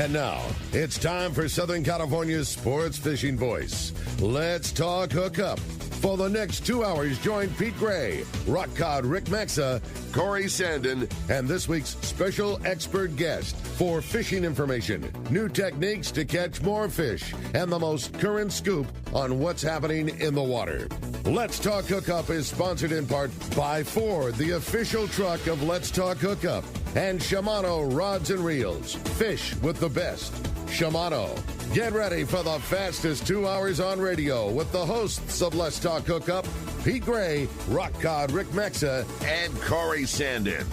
And now, it's time for Southern California's sports fishing voice. Let's talk hookup. For the next 2 hours, join Pete Gray, Rock Cod Rick Maxa, Corey Sandin, and this week's special expert guest for fishing information, new techniques to catch more fish, and the most current scoop on what's happening in the water. Let's Talk Hookup is sponsored in part by Ford, the official truck of Let's Talk Hookup, and Shimano Rods and Reels. Fish with the best. Shimano. Get ready for the fastest 2 hours on radio with the hosts of Let's Talk Hookup, Pete Gray, Rock Cod Rick Mexa, and Corey Sandin.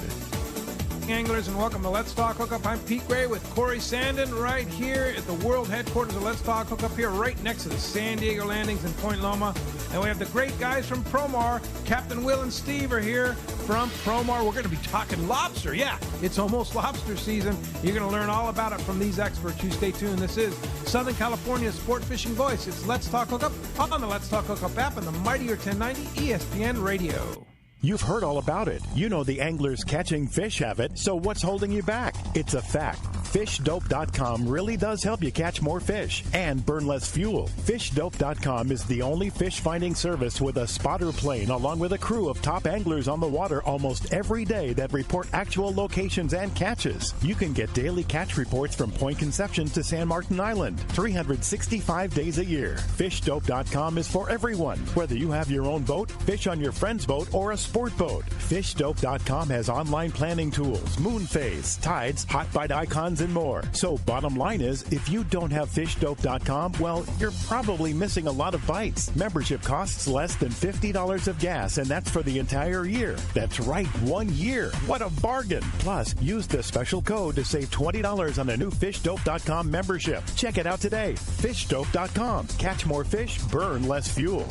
Anglers, and welcome to Let's Talk Hookup. I'm Pete Gray with Corey Sandin right here at the world headquarters of Let's Talk Hookup here right next to the San Diego landings in Point Loma. And we have the great guys from Promar. Captain Will and Steve are here from Promar. We're going to be talking lobster. Yeah, it's almost lobster season. You're going to learn all about it from these experts. You stay tuned. This is Southern California's sport fishing voice. It's Let's Talk Hookup on the Let's Talk Hookup app and the mightier 1090 ESPN Radio. You've heard all about it. You know the anglers catching fish have it, so what's holding you back? It's a fact. FishDope.com really does help you catch more fish and burn less fuel. FishDope.com is the only fish finding service with a spotter plane along with a crew of top anglers on the water almost every day that report actual locations and catches. You can get daily catch reports from Point Conception to San Martin Island, 365 days a year. FishDope.com is for everyone, whether you have your own boat, fish on your friend's boat, or a sport boat. FishDope.com has online planning tools, moon phase, tides, hot bite icons, and more. So bottom line is, if you don't have FishDope.com, well, you're probably missing a lot of bites. Membership costs less than $50 of gas, and that's for the entire year. That's right, 1 year. What a bargain. Plus, use the special code to save $20 on a new FishDope.com membership. Check it out today. FishDope.com. Catch more fish, burn less fuel.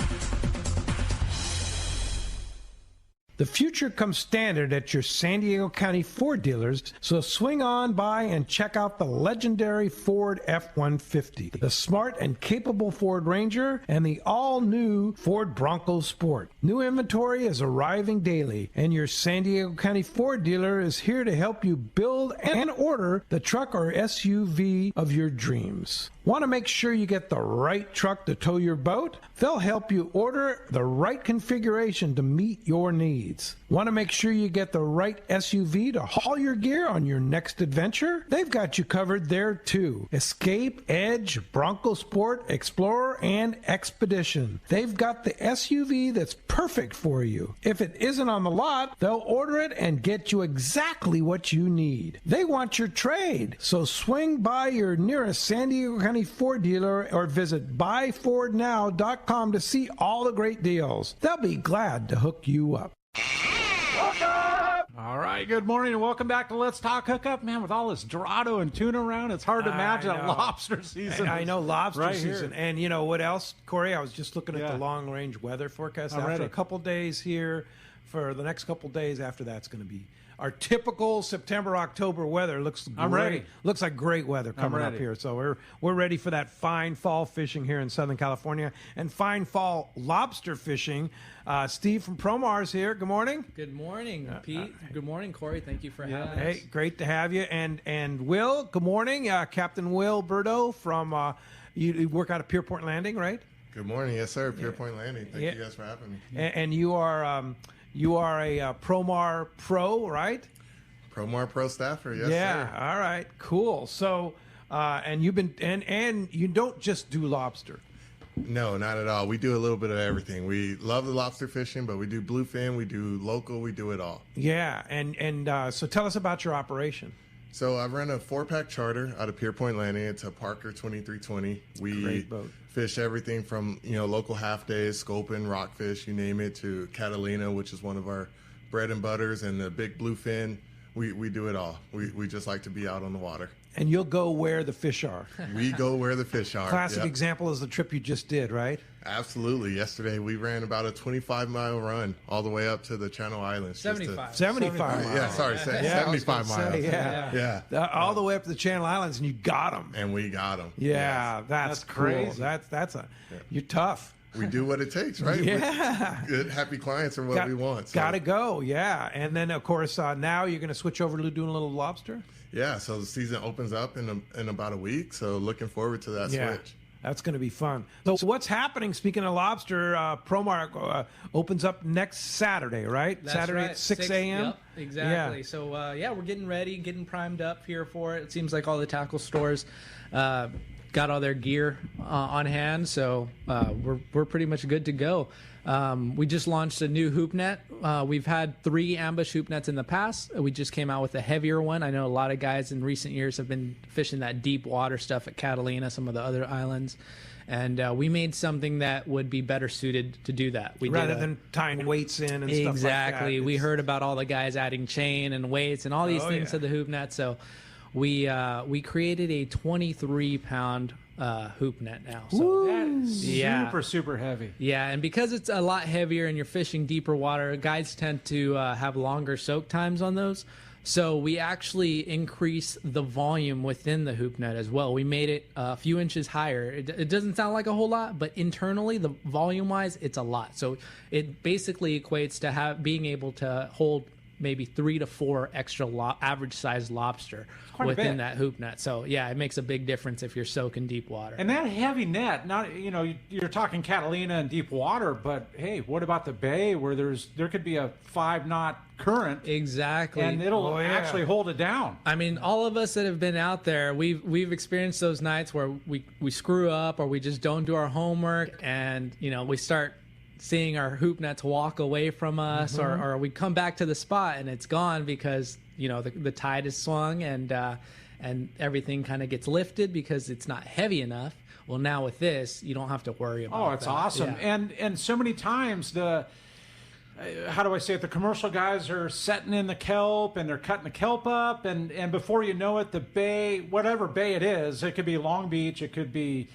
The future comes standard at your San Diego County Ford dealers, so swing on by and check out the legendary Ford F-150, the smart and capable Ford Ranger, and the all-new Ford Bronco Sport. New inventory is arriving daily, and your San Diego County Ford dealer is here to help you build and order the truck or SUV of your dreams. Want to make sure you get the right truck to tow your boat? They'll help you order the right configuration to meet your needs. Want to make sure you get the right SUV to haul your gear on your next adventure? They've got you covered there too. Escape, Edge, Bronco Sport, Explorer, and Expedition. They've got the SUV that's perfect for you. If it isn't on the lot, they'll order it and get you exactly what you need. They want your trade, so swing by your nearest San Diego County Ford dealer or visit buyfordnow.com to see all the great deals. They'll be glad to hook you up. All right, good morning and welcome back to Let's Talk Hookup. Man, with all this Dorado and tuna around, it's hard to imagine a lobster season. I know, lobster right season. Here. And you know what else, Corey? I was just looking at the long-range weather forecast. After a couple days here, for the next couple days after that's going to be our typical September-October weather. Looks great. I'm ready. Looks like great weather coming up here. So we're ready for that fine fall fishing here in Southern California and fine fall lobster fishing. Steve from Promar's here. Good morning. Good morning, Pete. Good morning, Corey. Thank you for having us. Hey, great to have you. And Will, good morning. Captain Will Birdo from, you work out of Pierpont Landing, right? Good morning. Yes, sir. Pierpont Landing. Thank you guys for having me. And you are a Promar Pro, right? Promar Pro staffer, yes, yeah, sir. All right, cool. So, and you've been, and you don't just do lobster. No, not at all. We do a little bit of everything. We love the lobster fishing, but we do bluefin, we do local, we do it all. Yeah, and so tell us about your operation. So I run a 4-pack charter out of Pierpont Landing. It's a Parker 2320. We Great boat. Fish everything from local half days, sculpin, rockfish, you name it, to Catalina, which is one of our bread and butters, and the big bluefin. We do it all. We just like to be out on the water. And you'll go where the fish are. We go where the fish are. Classic example is the trip you just did, right? Absolutely. Yesterday we ran about a 25-mile run all the way up to the Channel Islands. 75 miles. Yeah, sorry, 75 miles. All the way up to the Channel Islands, and you got them. And we got them. Yeah, that's crazy. Cool. You're tough. We do what it takes, right? Yeah. Good, happy clients are what we want. So. Got to go, yeah. And then, of course, now you're going to switch over to doing a little lobster? Yeah, so the season opens up in about a week. So looking forward to that switch. That's going to be fun. So what's happening, speaking of lobster, Promar opens up next Saturday, right? That's Saturday right. at 6 a.m.? Yep, exactly. Yeah. So, we're getting ready, getting primed up here for it. It seems like all the tackle stores got all their gear on hand, so we're pretty much good to go. We just launched a new Hoopnet. We've had 3 ambush Hoopnets in the past. We just came out with a heavier one. I know a lot of guys in recent years have been fishing that deep water stuff at Catalina, some of the other islands. And we made something that would be better suited to do that. Rather than tying weights in and stuff like that. Exactly. We heard about all the guys adding chain and weights and all these things to the Hoopnet. So we created a 23-pound Hoopnet now. So That's super heavy. Yeah, and because it's a lot heavier and you're fishing deeper water, guys tend to have longer soak times on those. So we actually increase the volume within the Hoopnet as well. We made it a few inches higher. It doesn't sound like a whole lot, but internally, the volume-wise, it's a lot. So it basically equates to being able to hold maybe 3 to 4 extra average sized lobster within that hoop net. So yeah, it makes a big difference if you're soaking deep water. And that heavy net, not you're talking Catalina and deep water, but hey, what about the bay where there could be a 5-knot current? Exactly. And it'll actually hold it down. I mean, all of us that have been out there, we've experienced those nights where we screw up or we just don't do our homework, and we start seeing our hoop nets walk away from us, or we come back to the spot and it's gone because the tide is swung and everything kind of gets lifted because it's not heavy enough. Well, now with this, you don't have to worry about that. Oh, it's awesome. Yeah. And so many times the commercial guys are setting in the kelp and they're cutting the kelp up, and before you know it, the bay, whatever bay it is, it could be Long Beach, it could be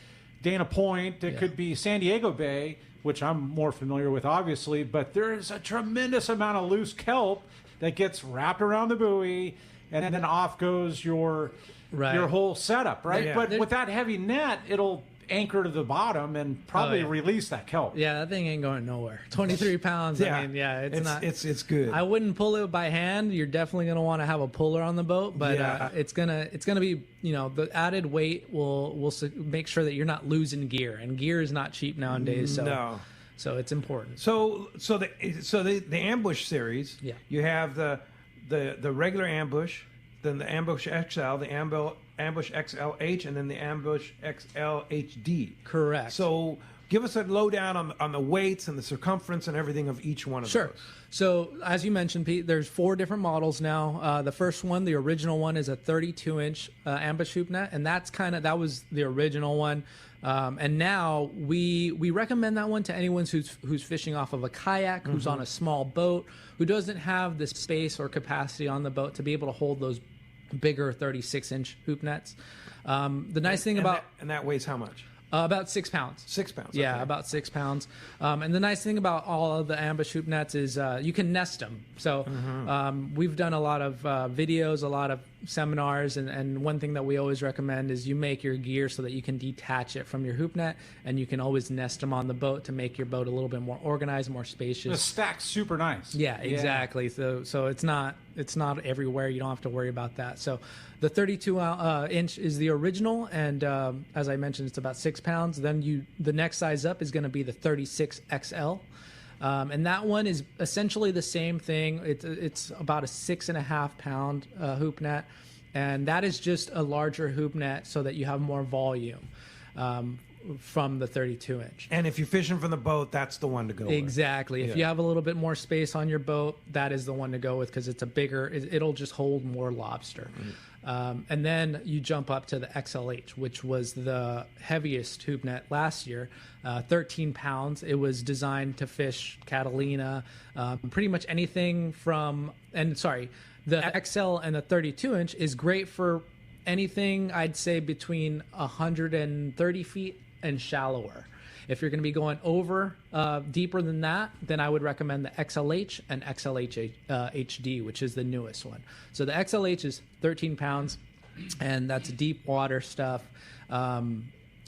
Dana Point, it could be San Diego Bay, which I'm more familiar with, obviously, but there is a tremendous amount of loose kelp that gets wrapped around the buoy, and then off goes your whole setup, right? Yeah. But with that heavy net, it'll anchor to the bottom and probably release that kelp. Yeah, that thing ain't going nowhere. 23 pounds. I mean, it's good. I wouldn't pull it by hand. You're definitely going to want to have a puller on the boat, but it's gonna be, the added weight will make sure that you're not losing gear, and gear is not cheap nowadays. So it's important. So the ambush series. Yeah. You have the regular ambush, then the ambush XL, the ambush XLH, and then the ambush XLHD. Correct. So give us a lowdown on the weights and the circumference and everything of each one of those. So as you mentioned, Pete, there's 4 different models now. The first one, the original one, is a 32-inch ambush hoop net, and that was the original one. And now we recommend that one to anyone who's fishing off of a kayak, who's on a small boat, who doesn't have the space or capacity on the boat to be able to hold those bigger 36-inch hoop nets. The nice thing about that weighs how much? About 6 pounds. 6 pounds. Yeah, okay. about 6 pounds. And the nice thing about all of the ambush hoop nets is you can nest them. So we've done a lot of videos, a lot of seminars, and one thing that we always recommend is you make your gear so that you can detach it from your hoop net, and you can always nest them on the boat to make your boat a little bit more organized, more spacious. The stack's super nice. Yeah, exactly. So it's not everywhere. You don't have to worry about that. So the 32-inch is the original, and as I mentioned, it's about 6 pounds. Then the next size up is going to be the 36XL. And that one is essentially the same thing. It's about a 6.5 pound hoop net, and that is just a larger hoop net so that you have more volume from the 32-inch. And if you're fishing from the boat, that's the one to go with. Exactly. If you have a little bit more space on your boat, that is the one to go with because it's a bigger. It'll just hold more lobster. And then you jump up to the XLH, which was the heaviest hoop net last year, 13 pounds. It was designed to fish Catalina, pretty much anything the XL and the 32-inch is great for anything, I'd say, between 130 feet and shallower. If you're going to be going over deeper than that, then I would recommend the XLH and XLH HD, which is the newest one. So the XLH is 13 pounds, and that's deep water stuff.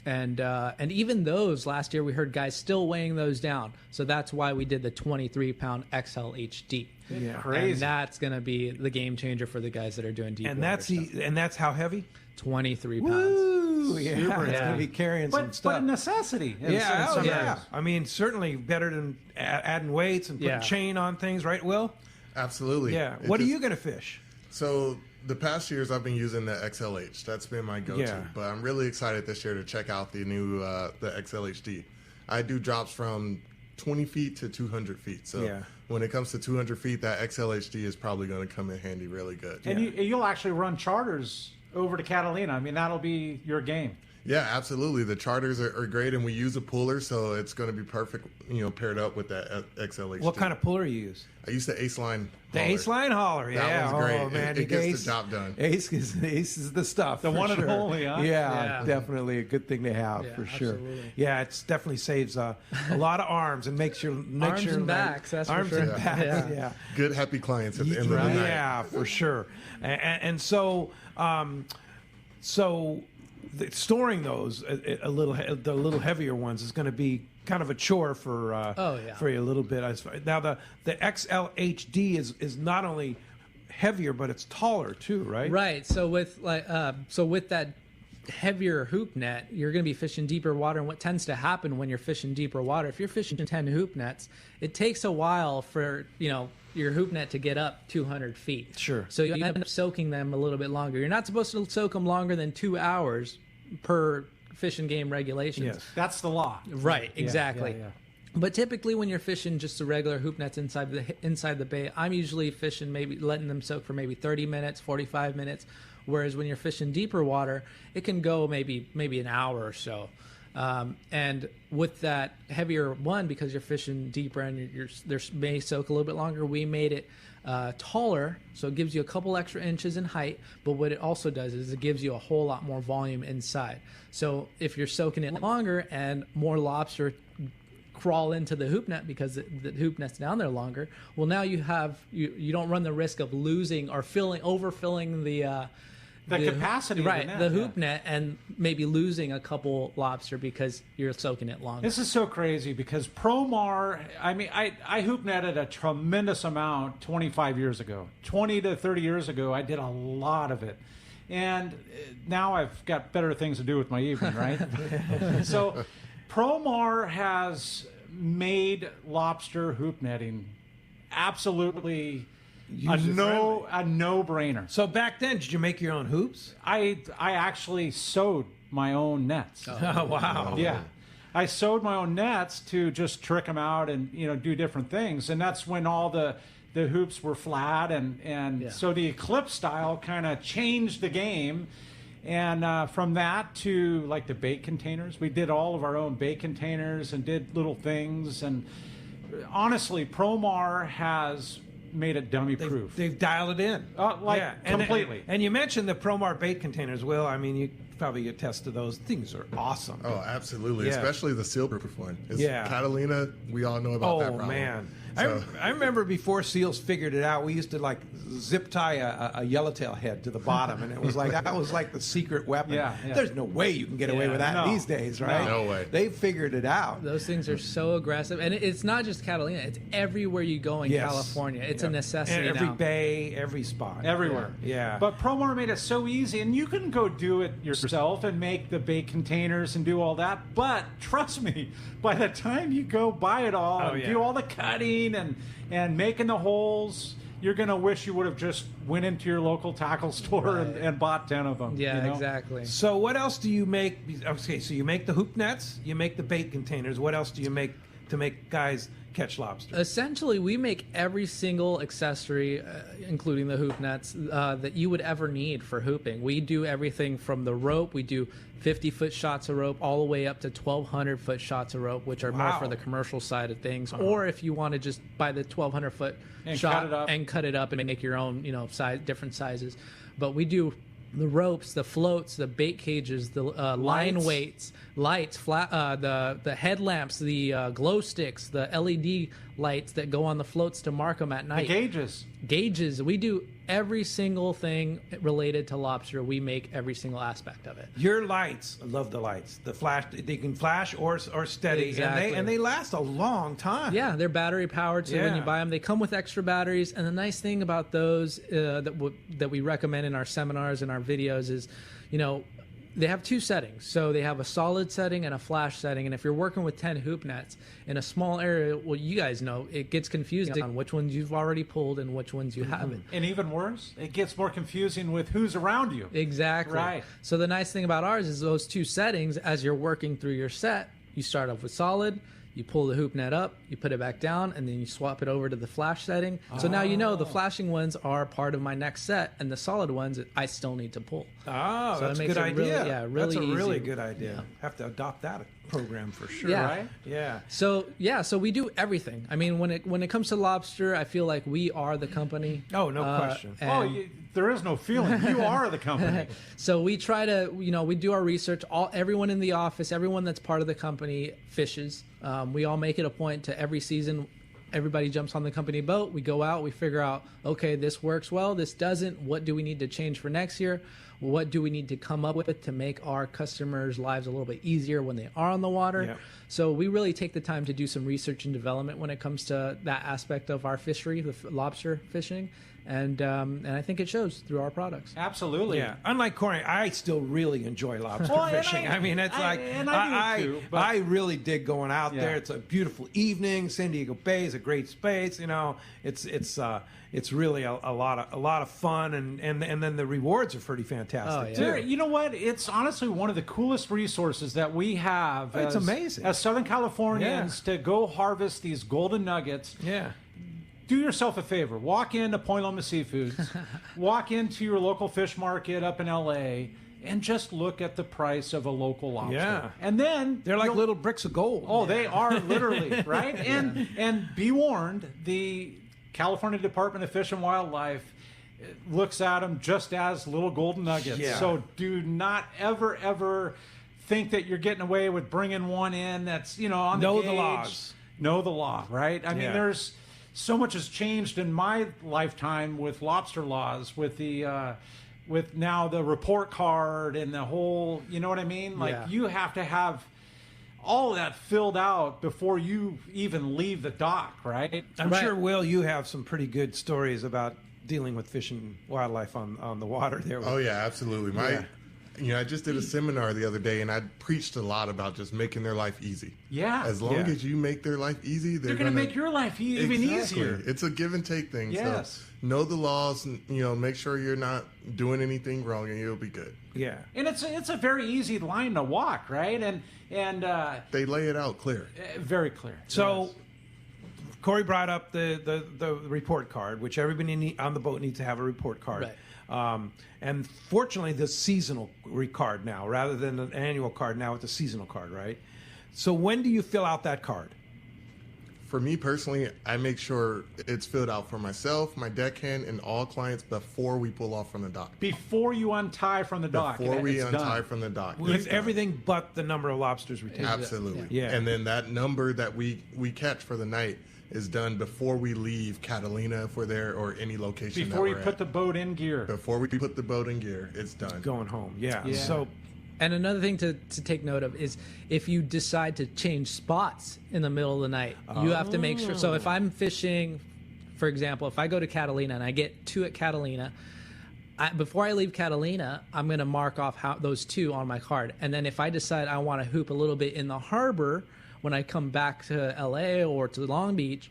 And even those last year, we heard guys still weighing those down. So that's why we did the 23-pound XL HD. Yeah, crazy. And that's going to be the game changer for the guys that are doing deep and water that's stuff. and that's how heavy? 23 pounds. Ooh, yeah, Super it's heavy. gonna be carrying some But stuff. a necessity. in Yeah, some yeah. areas. I mean, certainly better than adding weights and putting Yeah. chain on things, right, Will? Absolutely. Yeah. It What are just- you going to fish? So the past years I've been using the XLH. That's been my go-to. Yeah. But I'm really excited this year to check out the new the XLHD. I do drops from 20 feet to 200 feet. So Yeah. when it comes to 200 feet, that XLHD is probably going to come in handy really good. And you'll actually run charters over to Catalina. I mean, that'll be your game. Yeah, absolutely. The charters are great, and we use a puller, so it's going to be perfect, paired up with that XLHD. What kind of puller you use? I use the Ace Line. The hauler. Ace Line hauler, yeah. That one's great. Oh, man, It you gets Ace, the job done. Ace is the stuff. The for one and sure. only, huh? Yeah, Yeah. definitely a good thing to have Yeah, for sure. absolutely. Yeah, it definitely saves a lot of arms and makes your Arms and backs, that's for arms sure. and backs. Yeah. Yeah. Good, happy clients at the end of the night. Yeah, for sure. And so, storing those the little heavier ones is going to be kind of a chore for for you a little bit. Now the XLHD is not only heavier but it's taller too, right? Right. So with with that heavier hoop net, you're going to be fishing deeper water. And what tends to happen when you're fishing deeper water, if you're fishing 10 hoop nets, it takes a while for your hoop net to get up 200 feet. Sure. So you end up soaking them a little bit longer. You're not supposed to soak them longer than 2 hours per Fish and Game regulations. Yes. That's the law. Right, exactly. yeah. But typically, when you're fishing just the regular hoop nets inside the bay, I'm usually fishing, maybe letting them soak for maybe 30 minutes, 45 minutes. Whereas when you're fishing deeper water, it can go maybe an hour or so. And with that heavier one, because you're fishing deeper and they may soak a little bit longer, we made it taller, so it gives you a couple extra inches in height. But what it also does is it gives you a whole lot more volume inside. So if you're soaking it longer and more lobster crawl into the hoop net because the hoop net's down there longer, well, now you don't run the risk of losing or overfilling the capacity of the net, the hoop net, and maybe losing a couple lobster because you're soaking it longer. This is so crazy because Promar, I mean, I hoop netted a tremendous amount 25 years ago. 20 to 30 years ago, I did a lot of it. And now I've got better things to do with my evening, right? So Promar has made lobster hoop netting absolutely a no-brainer. So back then, did you make your own hoops? I actually sewed my own nets. Oh, wow. Yeah. I sewed my own nets to just trick them out and do different things. And that's when all the hoops were flat. And so the Eclipse style kind of changed the game. And from that to like the bait containers, we did all of our own bait containers and did little things. And honestly, Promar has made it dummy proof. They've dialed it in. Completely. And you mentioned the Promar bait containers, Will. I mean, you probably attest to those. Things are awesome. Oh, absolutely. Yeah. Especially the seal-proof one. Yeah. Catalina, we all know about that problem. Man. So- I remember before seals figured it out, we used to like zip tie a yellowtail head to the bottom, and it was like that was like the secret weapon. Yeah. There's no way you can get away with that no. these days, right? No way. They figured it out. Those things are so aggressive, and it's not just Catalina; it's everywhere you go in Yes. California. It's a Yeah. necessity Every now. bay, every spot, Everywhere. Yeah. But Promar made it so easy, and you can go do it yourself and make the bait containers and do all that. But trust me, by the time you go buy it all and do all the cutting and making the holes, you're going to wish you would have just went into your local tackle store and bought 10 of them. Yeah, exactly. So what else do you make? Okay, so you make the hoop nets, you make the bait containers. What else do you make to make guys catch lobster? Essentially, we make every single accessory, including the hoop nets, that you would ever need for hooping. We do everything from the rope. We do 50-foot shots of rope all the way up to 1,200-foot shots of rope, which are more for the commercial side of things. Or if you want to just buy the 1,200-foot shot and cut it up and make your own, size, different sizes. But we do the ropes, the floats, the bait cages, the line weights, lights, the headlamps, the glow sticks, the LED lights that go on the floats to mark them at night. The gauges. We do every single thing related to lobster. We make every single aspect of it. Your lights, I love the lights. The flash, they can flash or steady, Exactly. and they last a long time. Yeah, they're battery powered, so when you buy them, they come with extra batteries. And the nice thing about those that we recommend in our seminars and our videos is, they have 2 settings. So they have a solid setting and a flash setting. And if you're working with 10 hoop nets in a small area, well, you guys know it gets confusing on which ones you've already pulled and which ones you haven't. And even worse, it gets more confusing with who's around you. Exactly. Right. So the nice thing about ours is those 2 settings, as you're working through your set, you start off with solid, you pull the hoop net up, you put it back down, and then you swap it over to the flash setting. So now the flashing ones are part of my next set, and the solid ones I still need to pull. Oh, so that's a good idea. Really that's a really easy. good idea. Yeah. Have to adopt that program for sure. Yeah. Right? Yeah. So we do everything. I mean, when it comes to lobster, I feel like we are the company. Oh, no question. There is no feeling. You are the company. So we try to, we do our research. Everyone in the office, everyone that's part of the company fishes. We all make it a point to every season, everybody jumps on the company boat. We go out, we figure out, okay, this works well, this doesn't. What do we need to change for next year? What do we need to come up with to make our customers' lives a little bit easier when they are on the water? Yep. So we really take the time to do some research and development when it comes to that aspect of our fishery, the lobster fishing. And I think it shows through our products. Absolutely. Yeah. Unlike Corey, I still really enjoy lobster fishing. I mean, it's I really dig going out there. It's a beautiful evening. San Diego Bay is a great space. It's really a lot of fun, and then the rewards are pretty fantastic too. You know what? It's honestly one of the coolest resources that we have. It's amazing as Southern Californians to go harvest these golden nuggets. Yeah. Do yourself a favor. Walk into Point Loma Seafoods. Walk into your local fish market up in L.A. and just look at the price of a local lobster. Yeah. And then they're like little bricks of gold. Oh, they are literally, right? And be warned, the California Department of Fish and Wildlife looks at them just as little golden nuggets. Yeah. So do not ever think that you're getting away with bringing one in that's, on the gauge. Know the laws. Know the law, right? I mean, there's so much has changed in my lifetime with lobster laws, with the with now the report card and the whole, you know what I mean? Like you have to have all of that filled out before you even leave the dock, right? I'm sure, Will, you have some pretty good stories about dealing with fish and wildlife on the water there. Oh yeah, absolutely. I just did a seminar the other day, and I preached a lot about just making their life easy. Yeah. As long as you make their life easy, they're going to make your life even easier. It's a give and take thing. Yes. So know the laws, and make sure you're not doing anything wrong, and you'll be good. Yeah. And it's a very easy line to walk, right? And they lay it out clear. Very clear. So Corey brought up the report card, which everybody on the boat needs to have a report card. Right. And fortunately, the seasonal card now, rather than an annual card, now it's a seasonal card, right? So when do you fill out that card? For me personally, I make sure it's filled out for myself, my deckhand, and all clients before we pull off from the dock. Before you untie from the dock. Before we untie from the dock. With everything but the number of lobsters retained. Absolutely. Yeah. And then that number that we catch for the night is done before we leave Catalina, if we're there, or any location. Before you put the boat in gear. Before we put the boat in gear, it's done. Going home, yeah. So, and another thing to take note of is if you decide to change spots in the middle of the night, you have to make sure. So if I'm fishing, for example, if I go to Catalina and I get 2 at Catalina, before I leave Catalina, I'm going to mark off those 2 on my card. And then if I decide I want to hoop a little bit in the harbor, when I come back to LA or to Long Beach,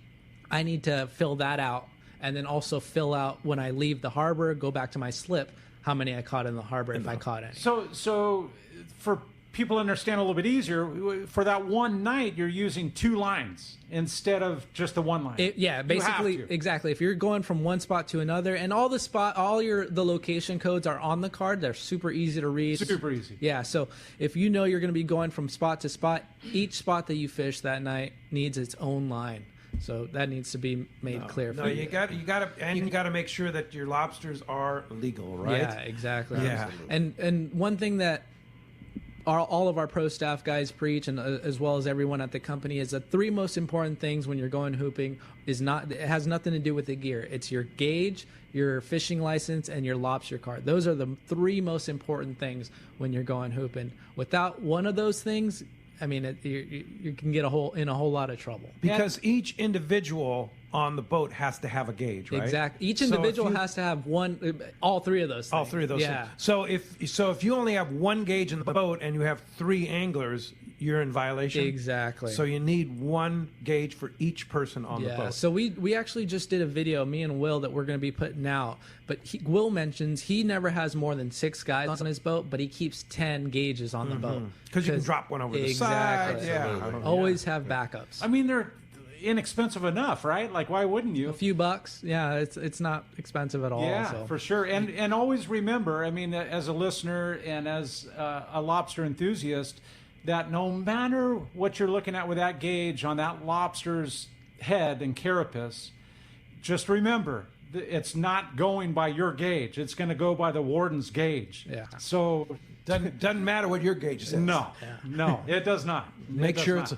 I need to fill that out, and then also fill out when I leave the harbor, go back to my slip, how many I caught in the harbor, if I caught any. So for people to understand a little bit easier, for that one night, you're using 2 lines instead of just the one line. Basically, exactly. If you're going from one spot to another, and all the location codes are on the card, they're super easy to read. Super easy. Yeah. So if you know you're going to be going from spot to spot, each spot that you fish that night needs its own line. So that needs to be made clear. No, you got to make sure that your lobsters are legal, right? Yeah, exactly. Yeah. And one thing that all of our pro staff guys preach, and as well as everyone at the company, is the 3 most important things when you're going hooping it has nothing to do with the gear. It's your gauge, your fishing license, and your lobster card. Those are the 3 most important things when you're going hooping. Without one of those things, I mean, you can get in a whole lot of trouble. Because each individual on the boat has to have a gauge, right? Exactly. Each individual has to have all 3 of those things. All 3 of those things. So if you only have 1 gauge in the boat and you have 3 anglers, you're in violation. Exactly. So you need 1 gauge for each person on the boat. So we actually just did a video, me and Will, that we're going to be putting out. But Will mentions he never has more than 6 guys on his boat, but he keeps 10 gauges on the boat. Because you can drop one over the side. Yeah. Always have backups. I mean, they're inexpensive enough, right? Like, why wouldn't you? A few bucks. Yeah, it's not expensive at all. Yeah, so. for sure. And always remember, I mean, as a listener and as a lobster enthusiast, that no matter what you're looking at with that gauge on that lobster's head and carapace, just remember, it's not going by your gauge. It's going to go by the warden's gauge. Yeah. So doesn't matter what your gauge says. No, it does not. Make sure it's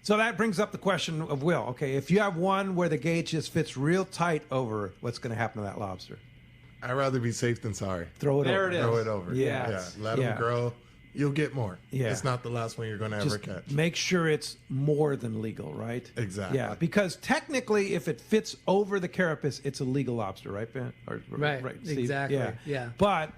so that brings up the question of Will. Okay, if you have one where the gauge just fits real tight over, what's going to happen to that lobster? I'd rather be safe than sorry. Throw it there over. It is. Throw it over. Yeah. Let them grow. You'll get more. Yeah. It's not the last one you're going to ever catch. Make sure it's more than legal, right? Exactly. Yeah, because technically, if it fits over the carapace, it's a legal lobster, right, Ben? Right. Steve? Exactly. Yeah. But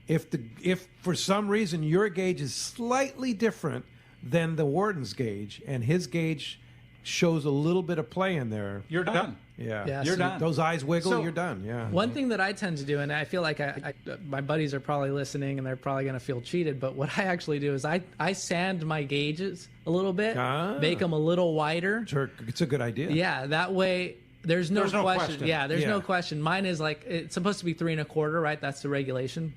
if for some reason your gauge is slightly different than the warden's gauge, and his gauge shows a little bit of play in there, you're done. Yeah, you're done. Those eyes wiggle, you're done. Yeah. One thing that I tend to do, and I feel like my buddies are probably listening and they're probably going to feel cheated, but what I actually do is I sand my gauges a little bit, make them a little wider. Sure, it's a good idea. Yeah, that way there's no question. Yeah, there's no question. Mine is it's supposed to be 3 1/4, right? That's the regulation.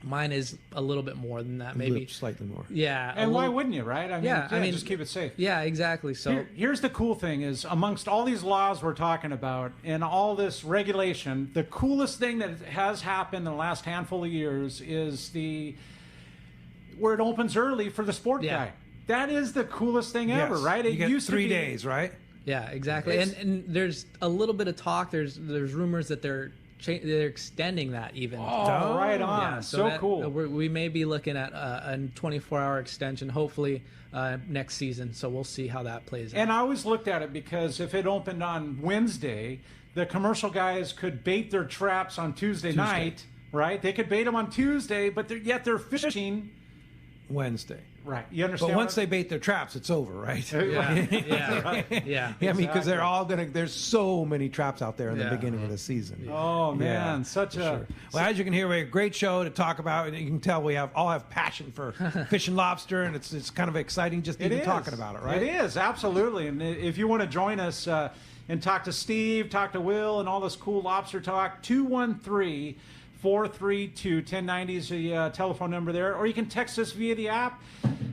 Mine is a little bit more than that, maybe slightly more. Yeah, and why wouldn't you, right? I mean, just keep it safe. Yeah, exactly. So here's the cool thing: is amongst all these laws we're talking about and all this regulation, the coolest thing that has happened in the last handful of years is where it opens early for the sport guy. That is the coolest thing ever, right? It used 3 days, right? Yeah, exactly. And there's a little bit of talk. There's rumors that they're extending that even. Oh, right on. Yeah, so cool. We may be looking at a 24-hour extension, hopefully next season. So we'll see how that plays out. And I always looked at it because if it opened on Wednesday, the commercial guys could bait their traps on Tuesday night, right? They could bait them on Tuesday, but yet they're fishing Wednesday. Right. You understand? But once they bait their traps, it's over, right? Yeah. I mean, because they're all there's so many traps out there in the beginning of the season. Oh, man. Well, as you can hear, we have a great show to talk about. And you can tell we all have passion for fish and lobster, and it's kind of exciting just even talking about it, right? It is, absolutely. And if you want to join us and talk to Steve, talk to Will, and all this cool lobster talk, 213-432-1090 is the telephone number there, or you can text us via the app,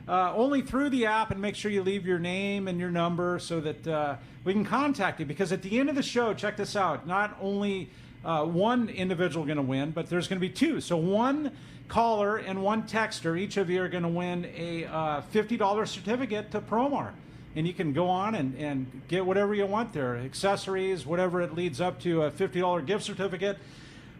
only through the app, and make sure you leave your name and your number so that we can contact you, because at the end of the show, check this out, not only one individual going to win, but there's going to be 2. So 1 caller and 1 texter, each of you are going to win a $50 certificate to Promar. And you can go on and get whatever you want there, accessories, whatever it leads up to, a $50 gift certificate.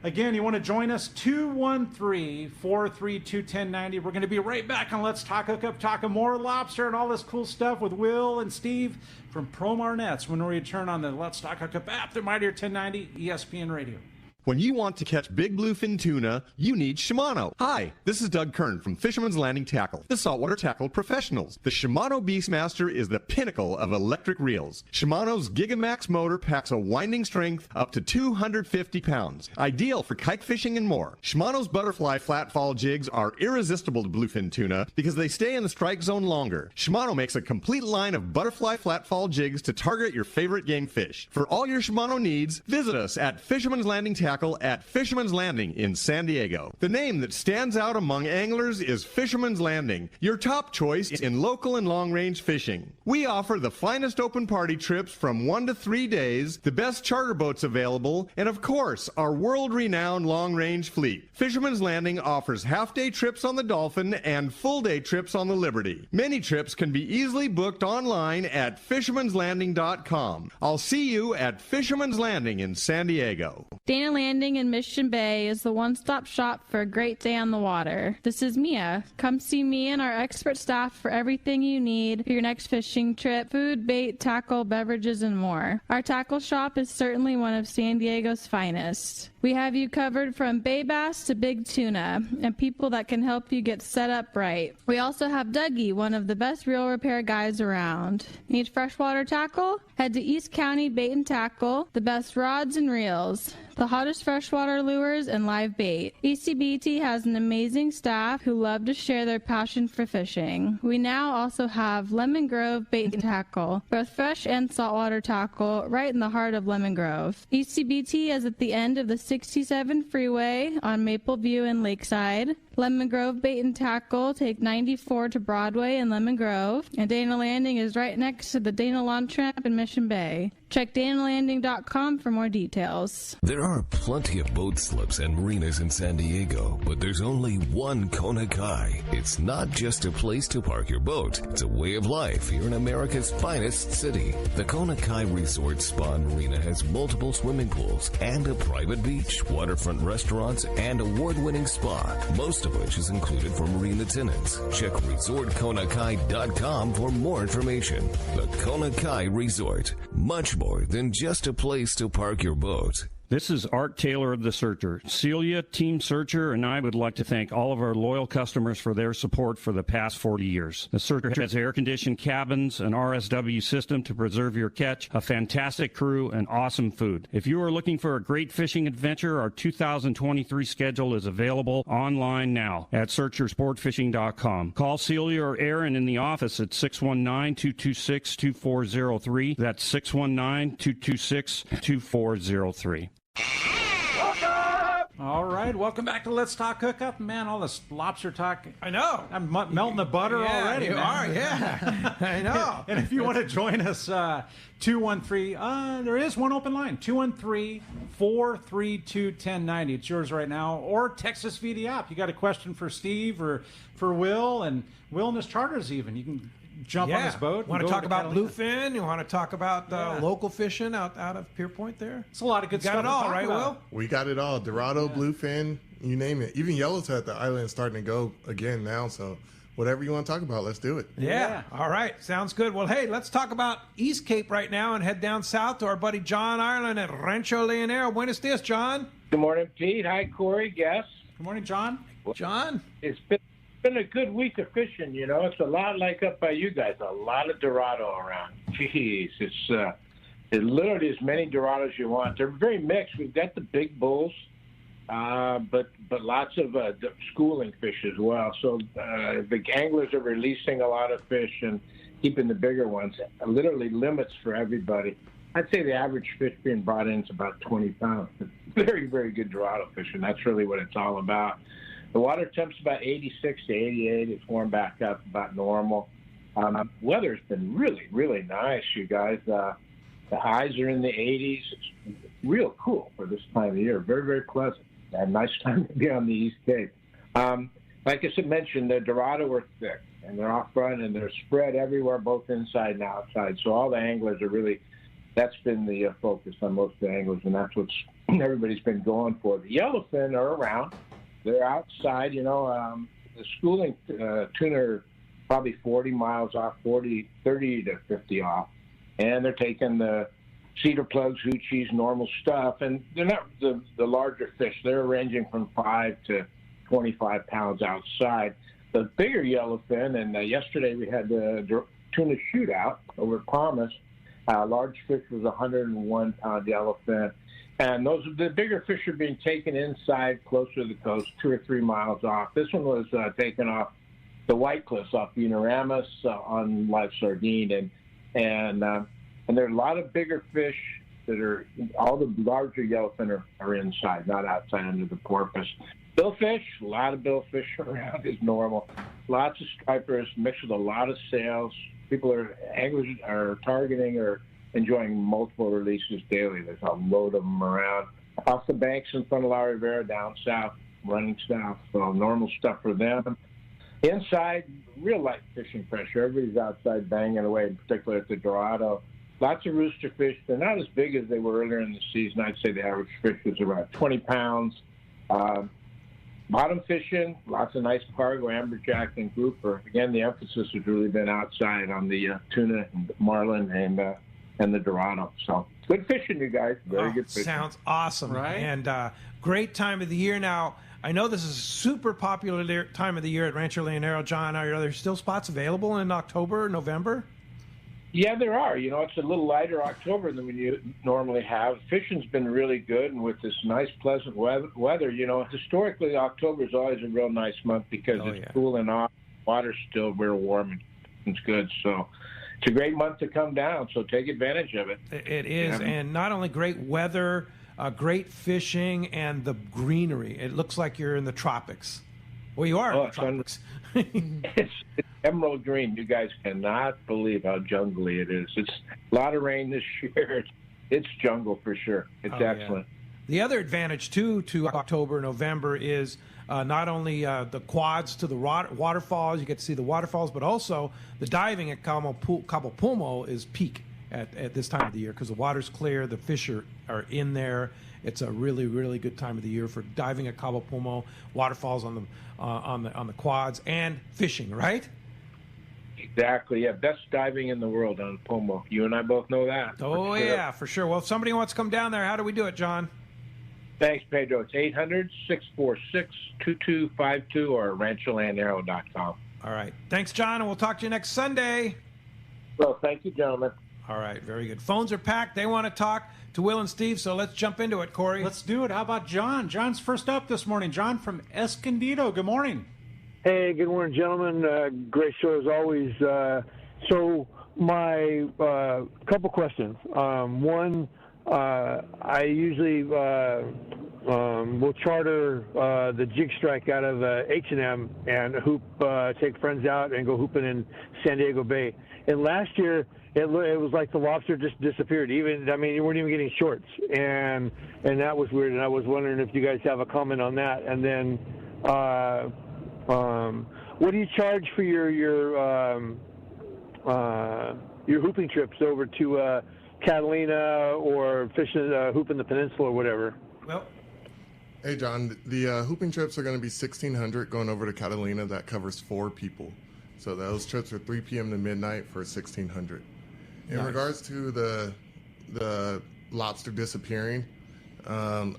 Again, you want to join us, 213-432-1090. We're going to be right back on Let's Talk Hookup, talking more lobster and all this cool stuff with Will and Steve from Promar Nets when we return on the Let's Talk Hookup app, the Mightier 1090 ESPN Radio. When you want to catch big bluefin tuna, you need Shimano. Hi, this is Doug Kern from Fisherman's Landing Tackle, the saltwater tackle professionals. The Shimano Beastmaster is the pinnacle of electric reels. Shimano's Gigamax motor packs a winding strength up to 250 pounds, ideal for kite fishing and more. Shimano's butterfly flat-fall jigs are irresistible to bluefin tuna because they stay in the strike zone longer. Shimano makes a complete line of butterfly flat-fall jigs to target your favorite game fish. For all your Shimano needs, visit us at Fisherman's Landing Tackle tackle at Fisherman's Landing in San Diego. The name that stands out among anglers is Fisherman's Landing, your top choice in local and long-range fishing. We offer the finest open party trips from 1 to 3 days, the best charter boats available, and of course, our world-renowned long-range fleet. Fisherman's Landing offers half-day trips on the Dolphin and full-day trips on the Liberty. Many trips can be easily booked online at fishermanslanding.com. I'll see you at Fisherman's Landing in San Diego. Dana Landing in Mission Bay is the one-stop shop for a great day on the water. This is Mia. Come see me and our expert staff for everything you need for your next fishing trip: food, bait, tackle, beverages, and more. Our tackle shop is certainly one of San Diego's finest. We have you covered from bay bass to big tuna, and people that can help you get set up right. We also have Dougie, one of the best reel repair guys around. Need freshwater tackle? Head to East County Bait and Tackle, the best rods and reels, the hottest freshwater lures, and live bait. ECBT has an amazing staff who love to share their passion for fishing. We now also have Lemon Grove Bait and Tackle, both fresh and saltwater tackle, right in the heart of Lemon Grove. ECBT is at the end of the 67 freeway on Maple View and Lakeside. Lemon Grove Bait and Tackle take 94 to Broadway in Lemon Grove, and Dana Landing is right next to the Dana Launch Ramp in Mission Bay. Check danalanding.com for more details. There are plenty of boat slips and marinas in San Diego, but there's only one Kona Kai. It's not just a place to park your boat. It's a way of life here in America's finest city. The Kona Kai Resort Spa and Marina has multiple swimming pools and a private beach, waterfront restaurants, and award-winning spa, most of which is included for marine attendants. Check resortkonakai.com for more information. The Kona Kai Resort. Much more than just a place to park your boat. This is Art Taylor of The Searcher. Celia, Team Searcher, and I would like to thank all of our loyal customers for their support for the past 40 years. The Searcher has air-conditioned cabins, an RSW system to preserve your catch, a fantastic crew, and awesome food. If you are looking for a great fishing adventure, our 2023 schedule is available online now at searchersportfishing.com. Call Celia or Aaron in the office at 619-226-2403. That's 619-226-2403. All right, welcome back to Let's Talk Hookup. Man, all this lobster talk. I know. I'm melting the butter already, you man. are, yeah. I know. And if you want to join us, 213, there is one open line, 213-432-1090. It's yours right now. Or text us via the app. You got a question for Steve or for Will, and Will and his charters even. You can jump on his boat. Want to talk about bluefin? You want to talk about local fishing out of Pier Point there? It's a lot of good stuff. Got it all, right, Will? We got it all. Dorado, bluefin, you name it. Even yellowtail at the island is starting to go again now. So whatever you want to talk about, let's do it. Yeah. All right. Sounds good. Well, hey, let's talk about East Cape right now and head down south to our buddy John Ireland at Rancho Leonero. Buenos dias, John. Good morning, Pete. Hi, Corey. Guess. Good morning, John. John. It's been a good week of fishing, you know. It's a lot like up by you guys. A lot of Dorado around. Jeez, it's literally as many Dorados as you want. They're very mixed. We've got the big bulls, but lots of schooling fish as well. So the anglers are releasing a lot of fish and keeping the bigger ones. Literally limits for everybody. I'd say the average fish being brought in is about 20 pounds. Very, very good Dorado fishing. That's really what it's all about. The water temp's about 86 to 88. It's warmed back up about normal. Weather's been really, really nice, you guys. The highs are in the 80s. It's real cool for this time of year. Very, very pleasant. A nice time to be on the East Cape. Like I mentioned, the Dorado are thick, and they're off front, and they're spread everywhere, both inside and outside. So all the anglers are really, that's been the focus on most of the anglers, and that's what everybody's been going for. The yellowfin are around. They're outside, you know. The schooling tuna are probably 40 miles off, 30 to 50 off. And they're taking the cedar plugs, hoochies, normal stuff. And they're not the larger fish. They're ranging from 5 to 25 pounds outside. The bigger yellowfin, and yesterday we had the tuna shootout over at Promise. Large fish was 101-pound yellowfin. And the bigger fish are being taken inside, closer to the coast, 2 or 3 miles off. This one was taken off the White Cliffs off Buenamas on live sardine, and there are a lot of bigger fish. that are, all the larger yellowfin are inside, not outside under the porpoise. Billfish, a lot of billfish around is normal. Lots of stripers mixed with a lot of sails. Anglers are targeting or enjoying multiple releases daily. There's a load of them around. Off the banks in front of La Rivera, down south, running south. So normal stuff for them. Inside, real light fishing pressure. Everybody's outside banging away, in particular at the Dorado. Lots of rooster fish. They're not as big as they were earlier in the season. I'd say the average fish was about 20 pounds. Bottom fishing, lots of nice cargo, amberjack and grouper. Again, the emphasis has really been outside on the tuna and marlin and the Dorado. So good fishing, you guys. Very good fishing. Sounds awesome. Right? And great time of the year. Now, I know this is a super popular time of the year at Rancho Leonero. John, are there still spots available in October, November? Yeah, there are. It's a little lighter October than we normally have. Fishing's been really good, and with this nice, pleasant weather, historically October is always a real nice month because it's cooling off. Water's still real warm and it's good. So it's a great month to come down, so take advantage of it. It is, and not only great weather, great fishing, and the greenery. It looks like you're in the tropics. Well, you are in the tropics. It's emerald green. You guys cannot believe how jungly it is. It's a lot of rain this year. It's jungle for sure. It's excellent. Yeah. The other advantage, too, to October, November is not only the quads to the waterfalls, you get to see the waterfalls, but also the diving at Cabo Pulmo is peak at this time of the year because the water's clear, the fish are in there. It's a really, really good time of the year for diving at Cabo Pulmo, waterfalls on the quads, and fishing, right? Exactly. Yeah, best diving in the world on Pomo. You and I both know that. Oh, yeah, for sure. Well, if somebody wants to come down there, how do we do it, John? Thanks, Pedro. It's 800-646-2252 or rancholeonero.com. All right. Thanks, John, and we'll talk to you next Sunday. Well, thank you, gentlemen. All right, very good. Phones are packed. They want to talk to Will and Steve, so let's jump into it, Corey. Let's do it. How about John? John's first up this morning. John from Escondido. Good morning. Hey, good morning, gentlemen. Great show as always. So my couple questions. One, I usually will charter the jig strike out of H&M and hoop, take friends out and go hooping in San Diego Bay. And last year, it was like the lobster just disappeared. You weren't even getting shorts, and that was weird. And I was wondering if you guys have a comment on that. And then, what do you charge for your hooping trips over to Catalina or fishing hooping the peninsula or whatever? Well, hey John, the hooping trips are going to be $1,600 going over to Catalina. That covers 4 people. So those trips are 3 p.m. to midnight for $1,600. In regards to the lobster disappearing, I'm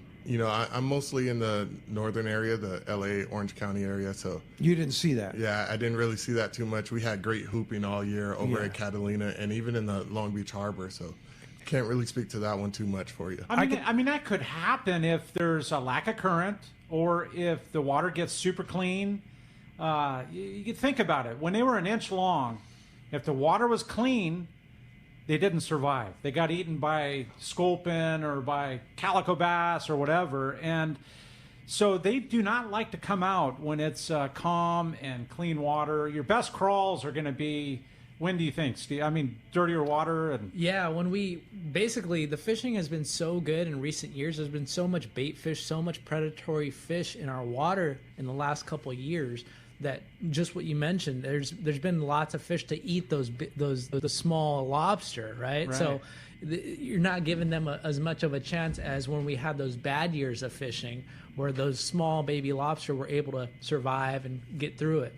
mostly in the northern area, the L.A., Orange County area. So you didn't see that? Yeah, I didn't really see that too much. We had great hooping all year over at Catalina and even in the Long Beach Harbor. So can't really speak to that one too much for you. I mean, that could happen if there's a lack of current or if the water gets super clean. You could think about it. When they were an inch long, if the water was clean, they didn't survive. They got eaten by sculpin or by calico bass or whatever. And so they do not like to come out when it's calm and clean water. Your best crawls are going to be, when do you think, Steve? I mean, dirtier water? Yeah, the fishing has been so good in recent years. There's been so much bait fish, so much predatory fish in our water in the last couple of years that just what you mentioned, there's been lots of fish to eat the small lobster, right? So you're not giving them as much of a chance as when we had those bad years of fishing where those small baby lobster were able to survive and get through it.